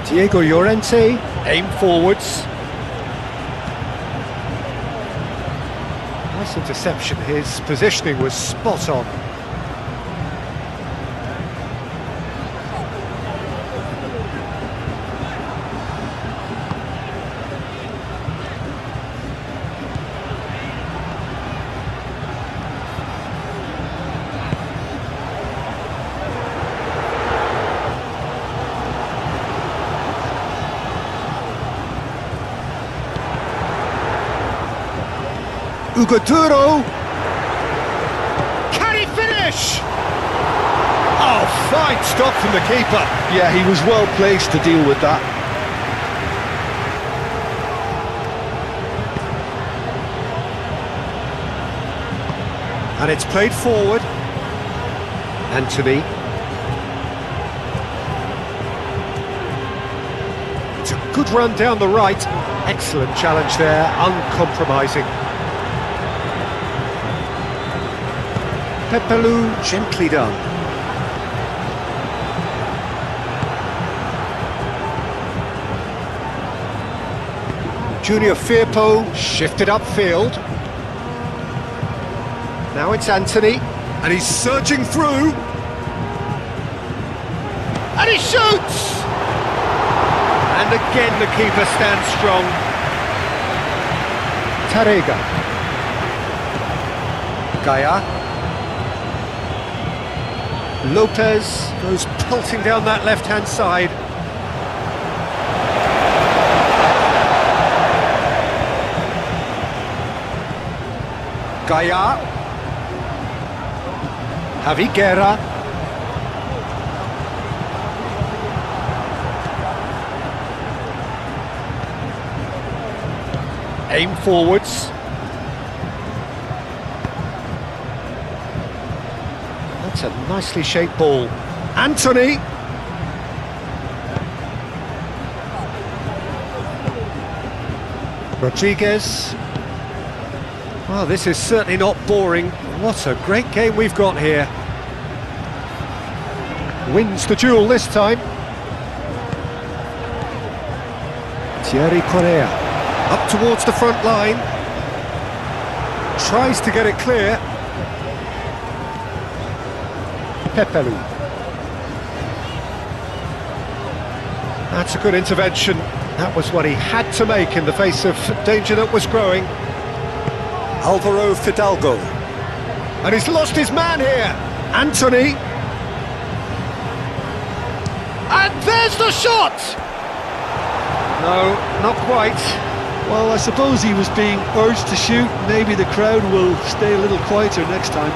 Diego Llorente, aim forwards. Nice interception, his positioning was spot on. Ugoduro. Can he finish? Oh, fine stop from the keeper. Yeah, he was well placed to deal with that. And it's played forward. Anthony. It's a good run down the right. Excellent challenge there, uncompromising. Pepelu, gently done. Junior Firpo shifted upfield. Now it's Anthony, and he's surging through. And he shoots! And again the keeper stands strong. Tarega. Gaia. Lopez goes pulsing down that left-hand side. Gaia. Javi Guerra. Aim forwards. That's a nicely shaped ball. Anthony! Rodriguez. Well, this is certainly not boring. What a great game we've got here. Wins the duel this time. Thierry Correa. Up towards the front line. Tries to get it clear. Pepelu. That's a good intervention. That was what he had to make in the face of danger that was growing. Alvaro Fidalgo. And he's lost his man here. Anthony. And there's the shot! No, not quite. Well, I suppose he was being urged to shoot. Maybe the crowd will stay a little quieter next time.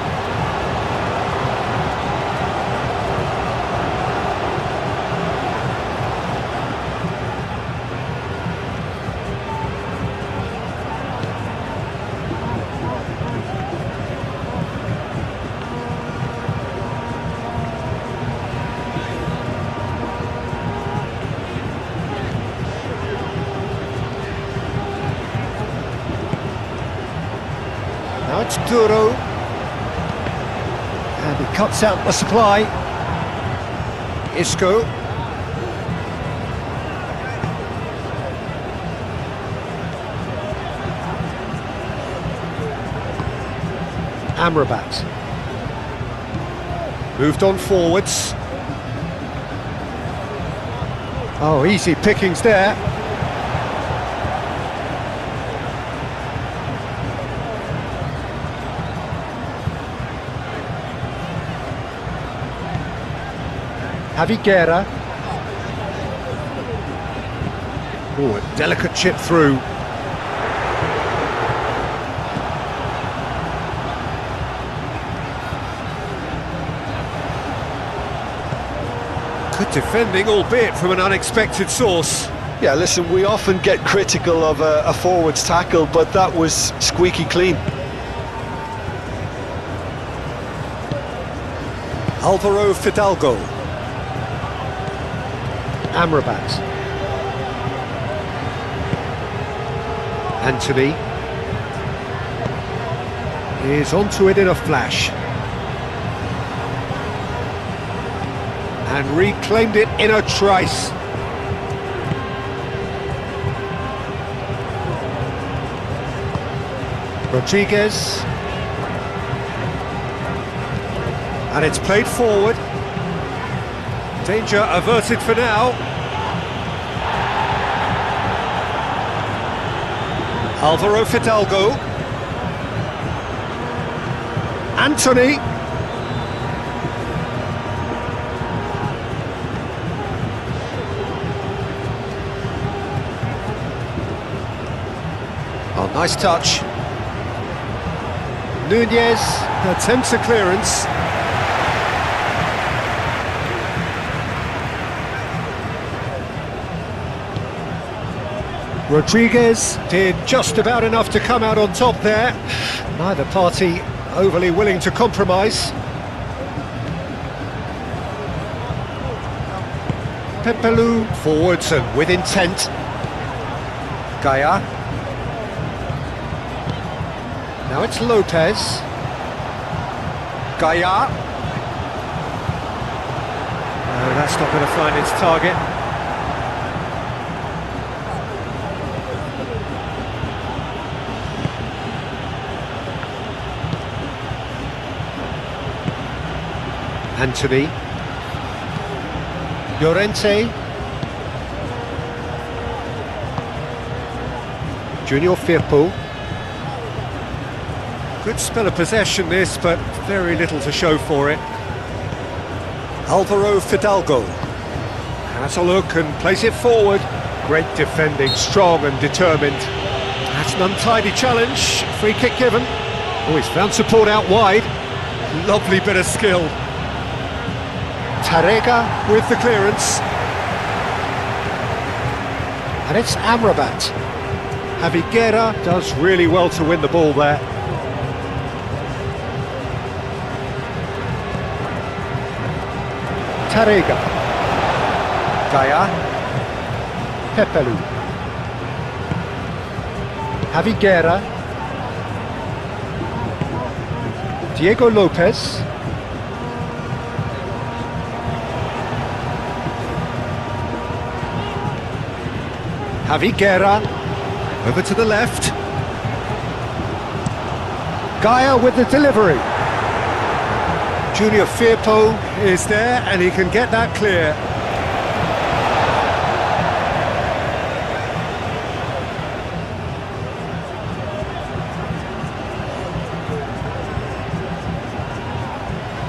it's Duro. And he cuts out the supply. Isco. Amrabat. Moved on forwards. Oh, easy pickings there. Javiguera. Oh, a delicate chip through. Good defending, albeit from an unexpected source. Yeah, listen, we often get critical of a forward's tackle, but that was squeaky clean. Alvaro Fidalgo. Amrabat. Anthony is onto it in a flash. And reclaimed it in a trice. Rodriguez. And it's played forward. Danger averted for now. Alvaro Fidalgo. Anthony. Oh, nice touch. Nunez attempts a clearance. Rodriguez did just about enough to come out on top there. Neither party overly willing to compromise. Pepelu forwards and with intent. Gaia. Now it's Lopez. Gaia. No, that's not going to find its target. Anthony. Llorente. Junior Firpo. Good spell of possession this, but very little to show for it. Alvaro Fidalgo has a look and plays it forward. Great defending, strong and determined. That's an untidy challenge. Free kick given. Oh, he's found support out wide. Lovely bit of skill. Tarega with the clearance. And it's Amrabat. Javiguera does really well to win the ball there. Tarega. Gaia. Pepelu. Javiguera. Diego Lopez. Javiguera. Over to the left. Gaia with the delivery. Junior Firpo is there and he can get that clear.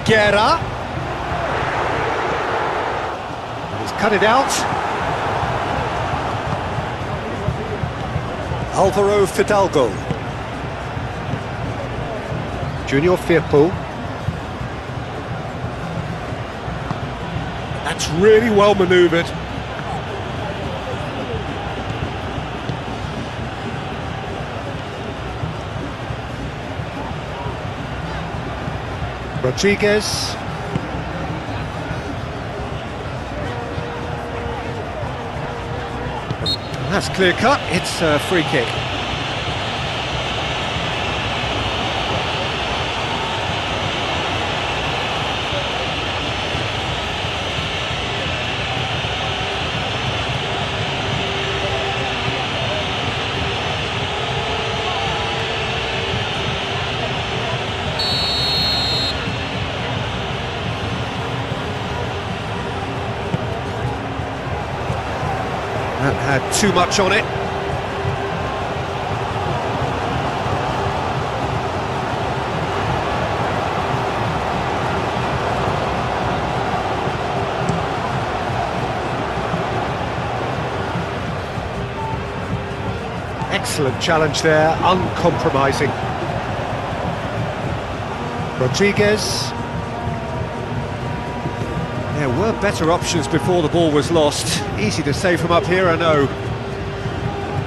Guerra. He's cut it out. Alvaro Fidalgo. Junior Firpo. That's really well manoeuvred. Rodriguez. That's clear cut, it's a free kick. That had too much on it. Excellent challenge there, uncompromising. Rodriguez. There were better options before the ball was lost. Easy to say from up here, I know.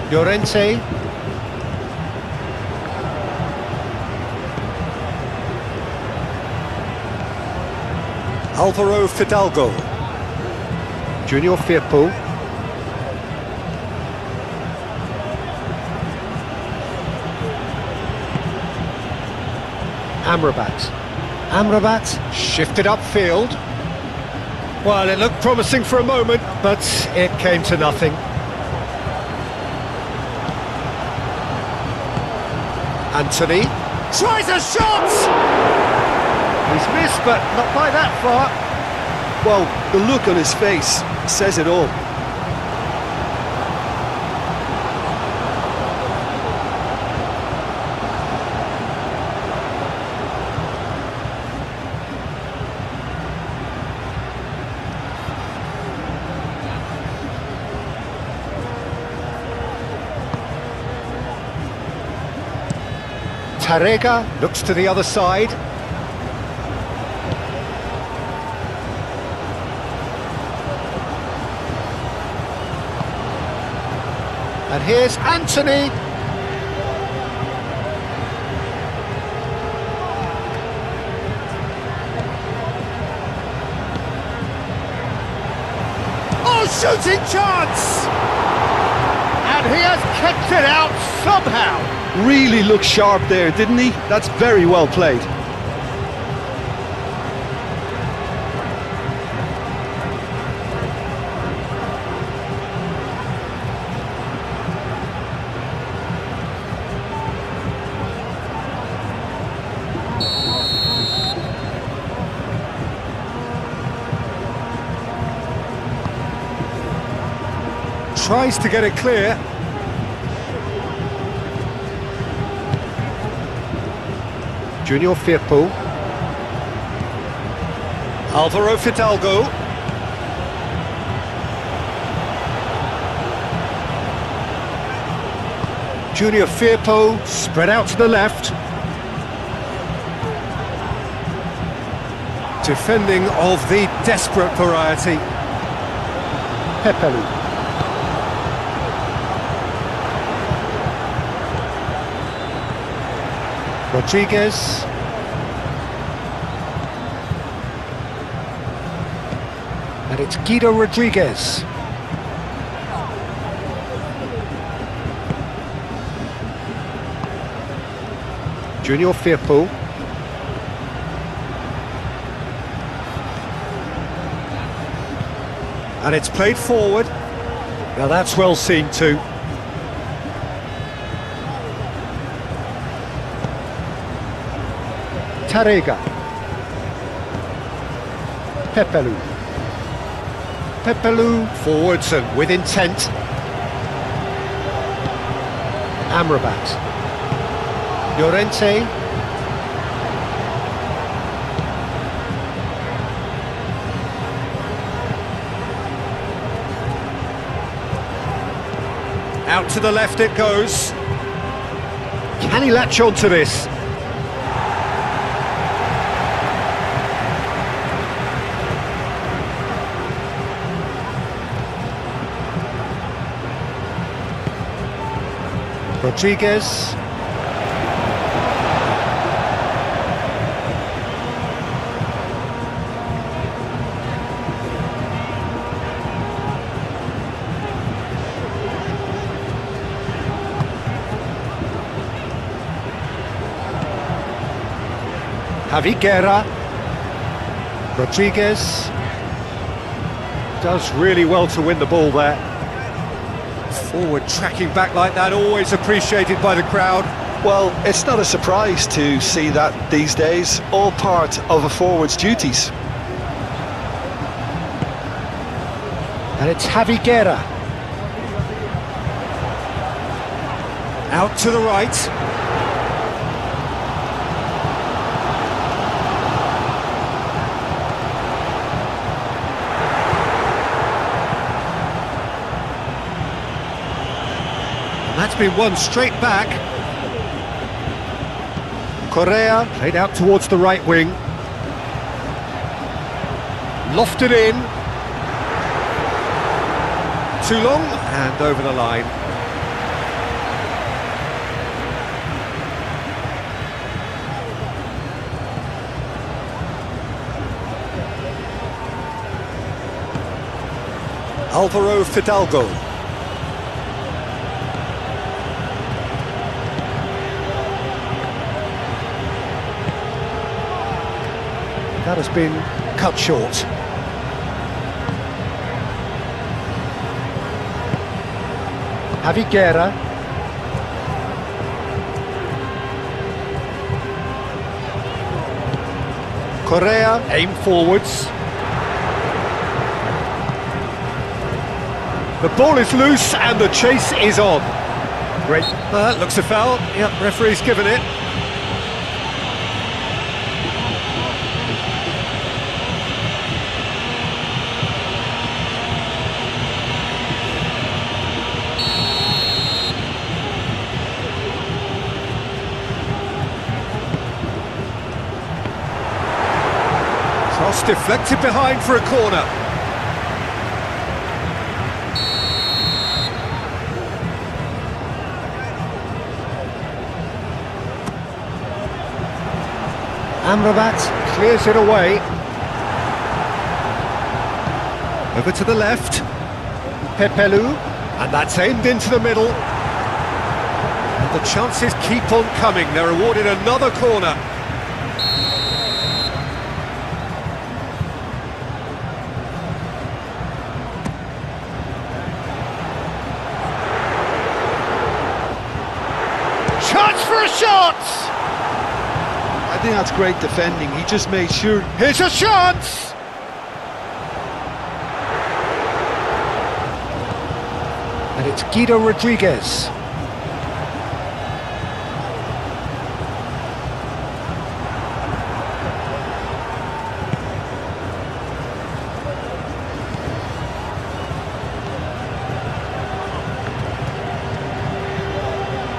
Llorente. Alvaro Fidalgo. Junior Firpo. Amrabat shifted upfield. Well, it looked promising for a moment, but it came to nothing. Anthony tries a shot! He's missed, but not by that far. Well, the look on his face says it all. Tarrega looks to the other side. And here's Anthony. Oh, shooting chance! And he has kept it out somehow. Really looked sharp there, didn't he? That's very well played. Tries to get it clear. Junior Firpo. Alvaro Fidalgo. Junior Firpo spread out to the left. Defending of the desperate variety. Pepelu. Rodriguez. And it's Guido Rodriguez. Junior Firpo. And it's played forward. Now that's well seen too. Tarrega. Pepelu forwards and with intent. Amrabat. Llorente. Out to the left it goes. Can he latch on to this? Rodriguez. Javi Guerra. Rodriguez does really well to win the ball there. Forward tracking back like that, always appreciated by the crowd. Well, it's not a surprise to see that these days, all part of a forward's duties. And it's Javi Guerra. Out to the right. And that's been won straight back. Correa played out towards the right wing. Lofted in. Too long and over the line. Alvaro Fidalgo. That has been cut short. Javi Guerra. Correa, aim forwards. The ball is loose and the chase is on. Great. Looks a foul. Yep, referee's given it. Cross deflected behind for a corner. Amrabat clears it away. Over to the left. Pepelu, and that's aimed into the middle. And the chances keep on coming. They're awarded another corner. Chance for a shot! I think that's great defending. He just made sure. Here's a chance! And it's Guido Rodriguez.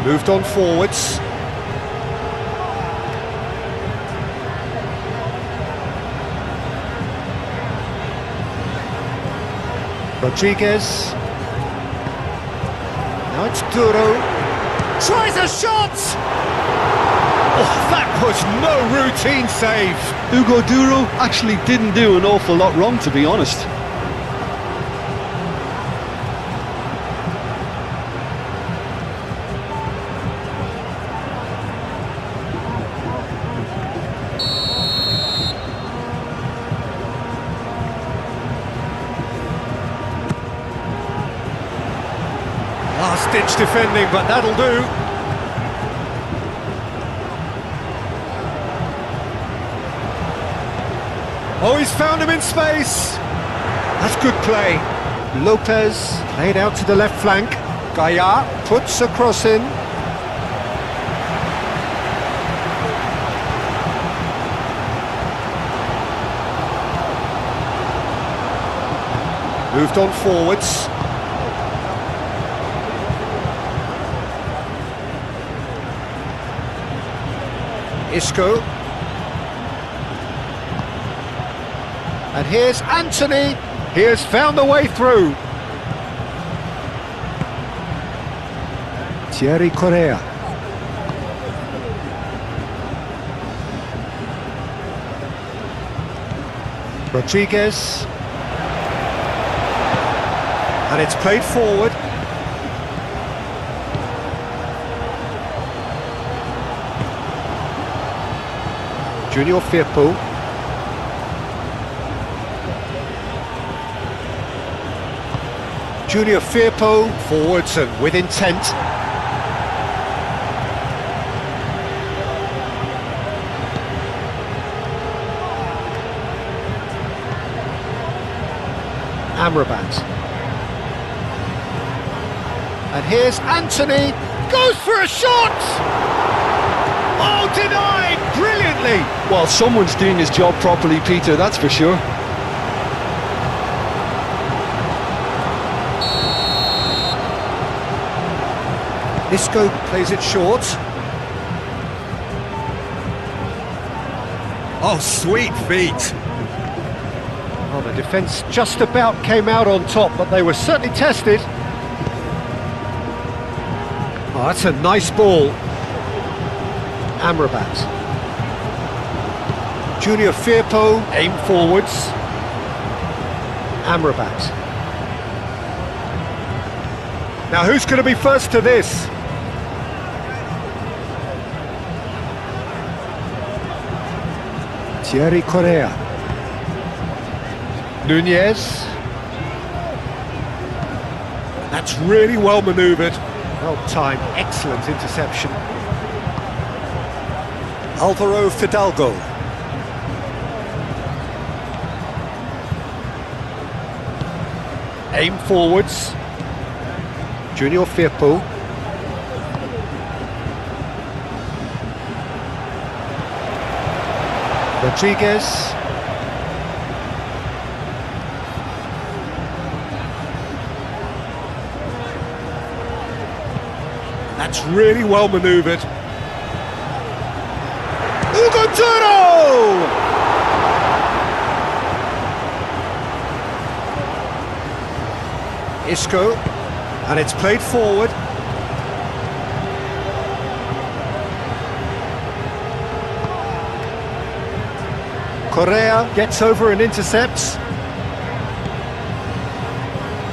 Moved on forwards. Rodriguez. Now it's Duro. Tries a shot! Oh, that was no routine save. Hugo Duro actually didn't do an awful lot wrong, to be honest. Last-ditch defending, but that'll do. Oh, he's found him in space. That's good play. Lopez played out to the left flank. Gaia puts a cross in. Moved on forwards. Isco. And here's Anthony. He has found the way through. Thierry Correa. Rodriguez. And it's played forward. Junior Firpo. Junior Firpo forwards and with intent. Amrabat. And here's Anthony, goes for a shot! Oh, denied brilliantly! Well, someone's doing his job properly, Peter, that's for sure. Isco plays it short. Oh, sweet feet! Well, the defence just about came out on top, but they were certainly tested. Oh, that's a nice ball. Amrabat. Junior Firpo, aim forwards. Amrabat. Now who's going to be first to this? Thierry Correa. Nunez. That's really well manoeuvred. Well timed, excellent interception. Alvaro Fidalgo. Aim forwards. Junior Firpo. Rodriguez. That's really well manoeuvred. Hugo Duro! Isco, and it's played forward. Correa gets over and intercepts.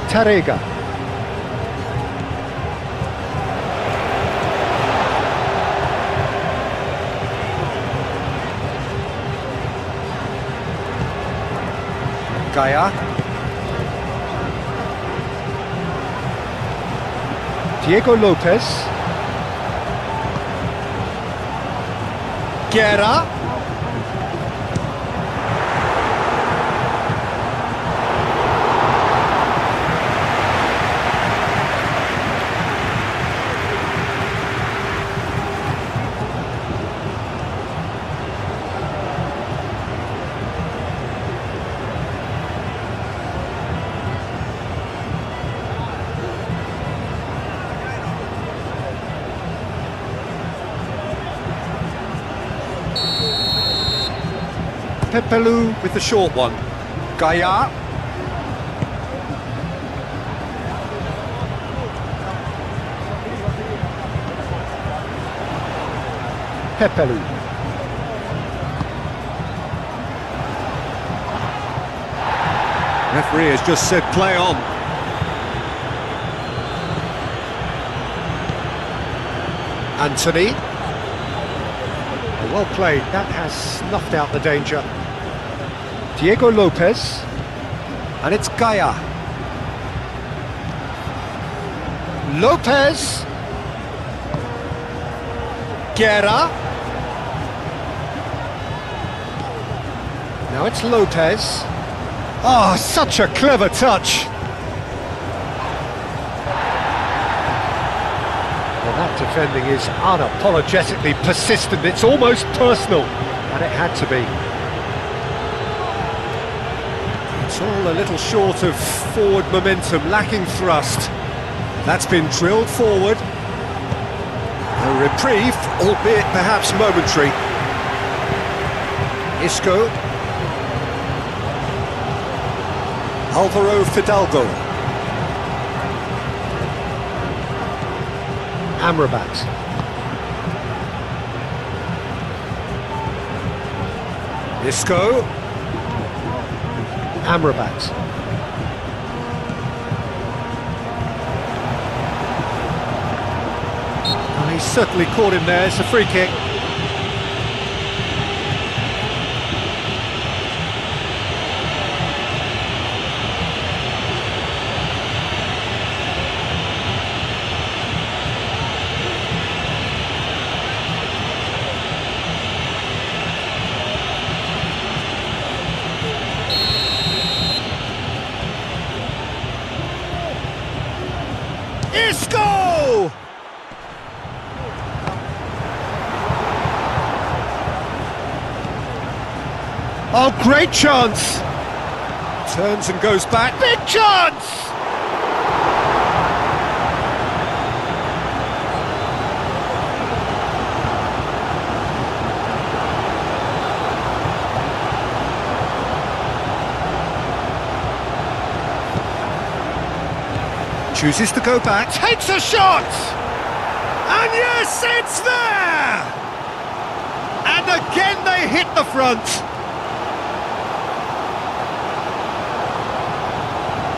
Tarrega. Gaia. Diego Lopez. Guerra. Pepelu with the short one. Gaia. Pepelu. Referee has just said play on. Anthony. Well played, that has snuffed out the danger. Diego Lopez, and it's Gaia. Lopez. Guerra. Now it's Lopez. Oh, such a clever touch. Well, that defending is unapologetically persistent. It's almost personal, and it had to be. It's all a little short of forward momentum, lacking thrust. That's been drilled forward. A reprieve, albeit perhaps momentary. Isco. Alvaro Fidalgo. Amrabat. Isco. Amrabat. Oh, he's certainly caught him there. It's a free kick. Isco! Oh, great chance! Turns and goes back. Big chance! Chooses to go back, takes a shot! And yes, it's there! And again they hit the front.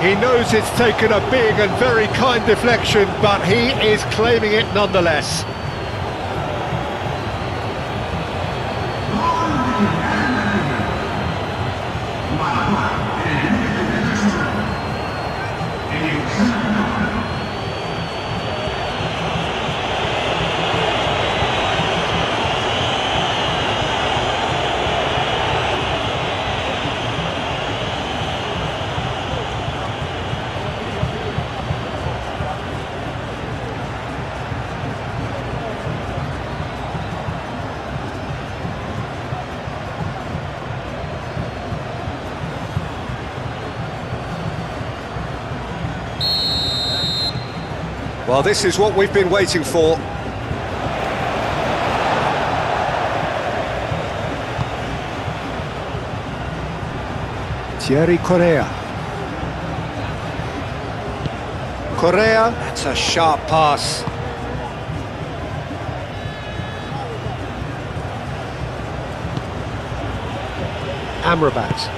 He knows it's taken a big and very kind deflection, but he is claiming it nonetheless. Well, this is what we've been waiting for. Thierry Correa. Correa, that's a sharp pass. Amrabat.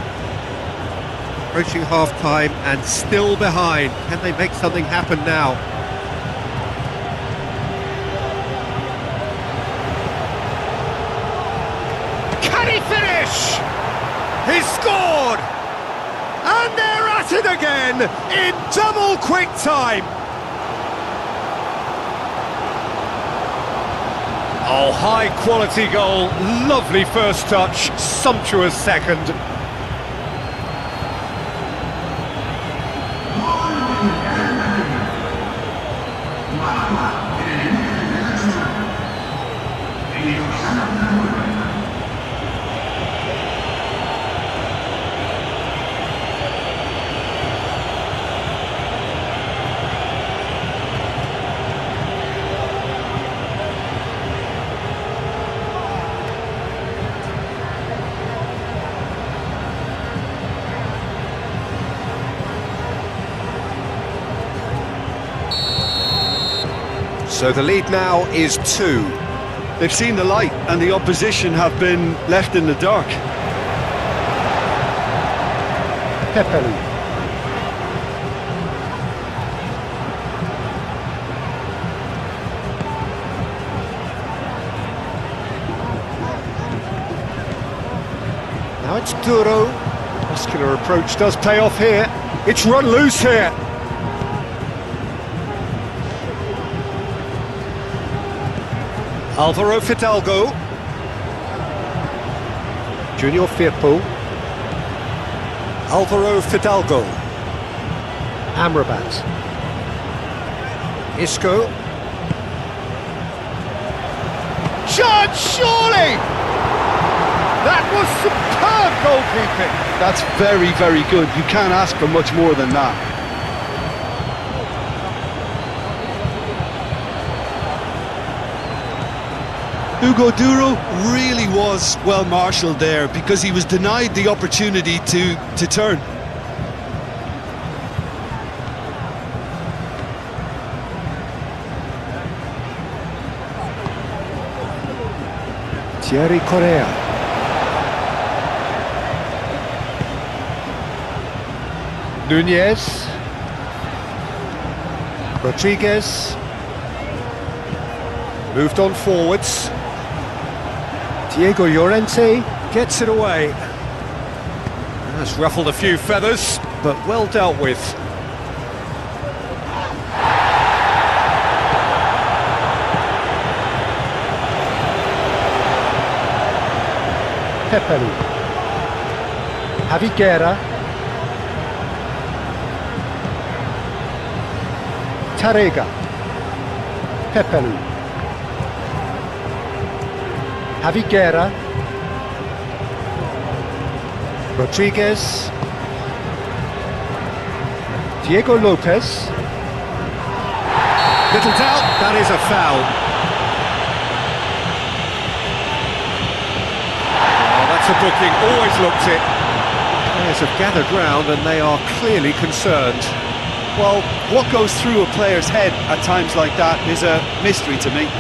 Approaching half-time and still behind. Can they make something happen now? He's scored! And they're at it again in double quick time! Oh, high quality goal, lovely first touch, sumptuous second. So the lead now is 2. They've seen the light and the opposition have been left in the dark. Pepelu. Now it's Duro. Muscular approach does pay off here. It's run loose here. Alvaro Fidalgo. Junior Firpo. Alvaro Fidalgo. Amrabat. Isco. Chance, surely! That was superb goalkeeping. That's very, very good. You can't ask for much more than that. Hugo Duro really was well marshalled there because he was denied the opportunity to turn. Thierry Correa. Nunez. Rodriguez. Moved on forwards. Diego Llorente gets it away. Has ruffled a few feathers, but well dealt with. Pepelu. Javiguera. Tarega. Pepelu. Javi Guerra. Rodriguez. Diego Lopez. Little doubt, that is a foul. Oh, that's a booking, always looked it. Players have gathered round and they are clearly concerned. Well, what goes through a player's head at times like that is a mystery to me.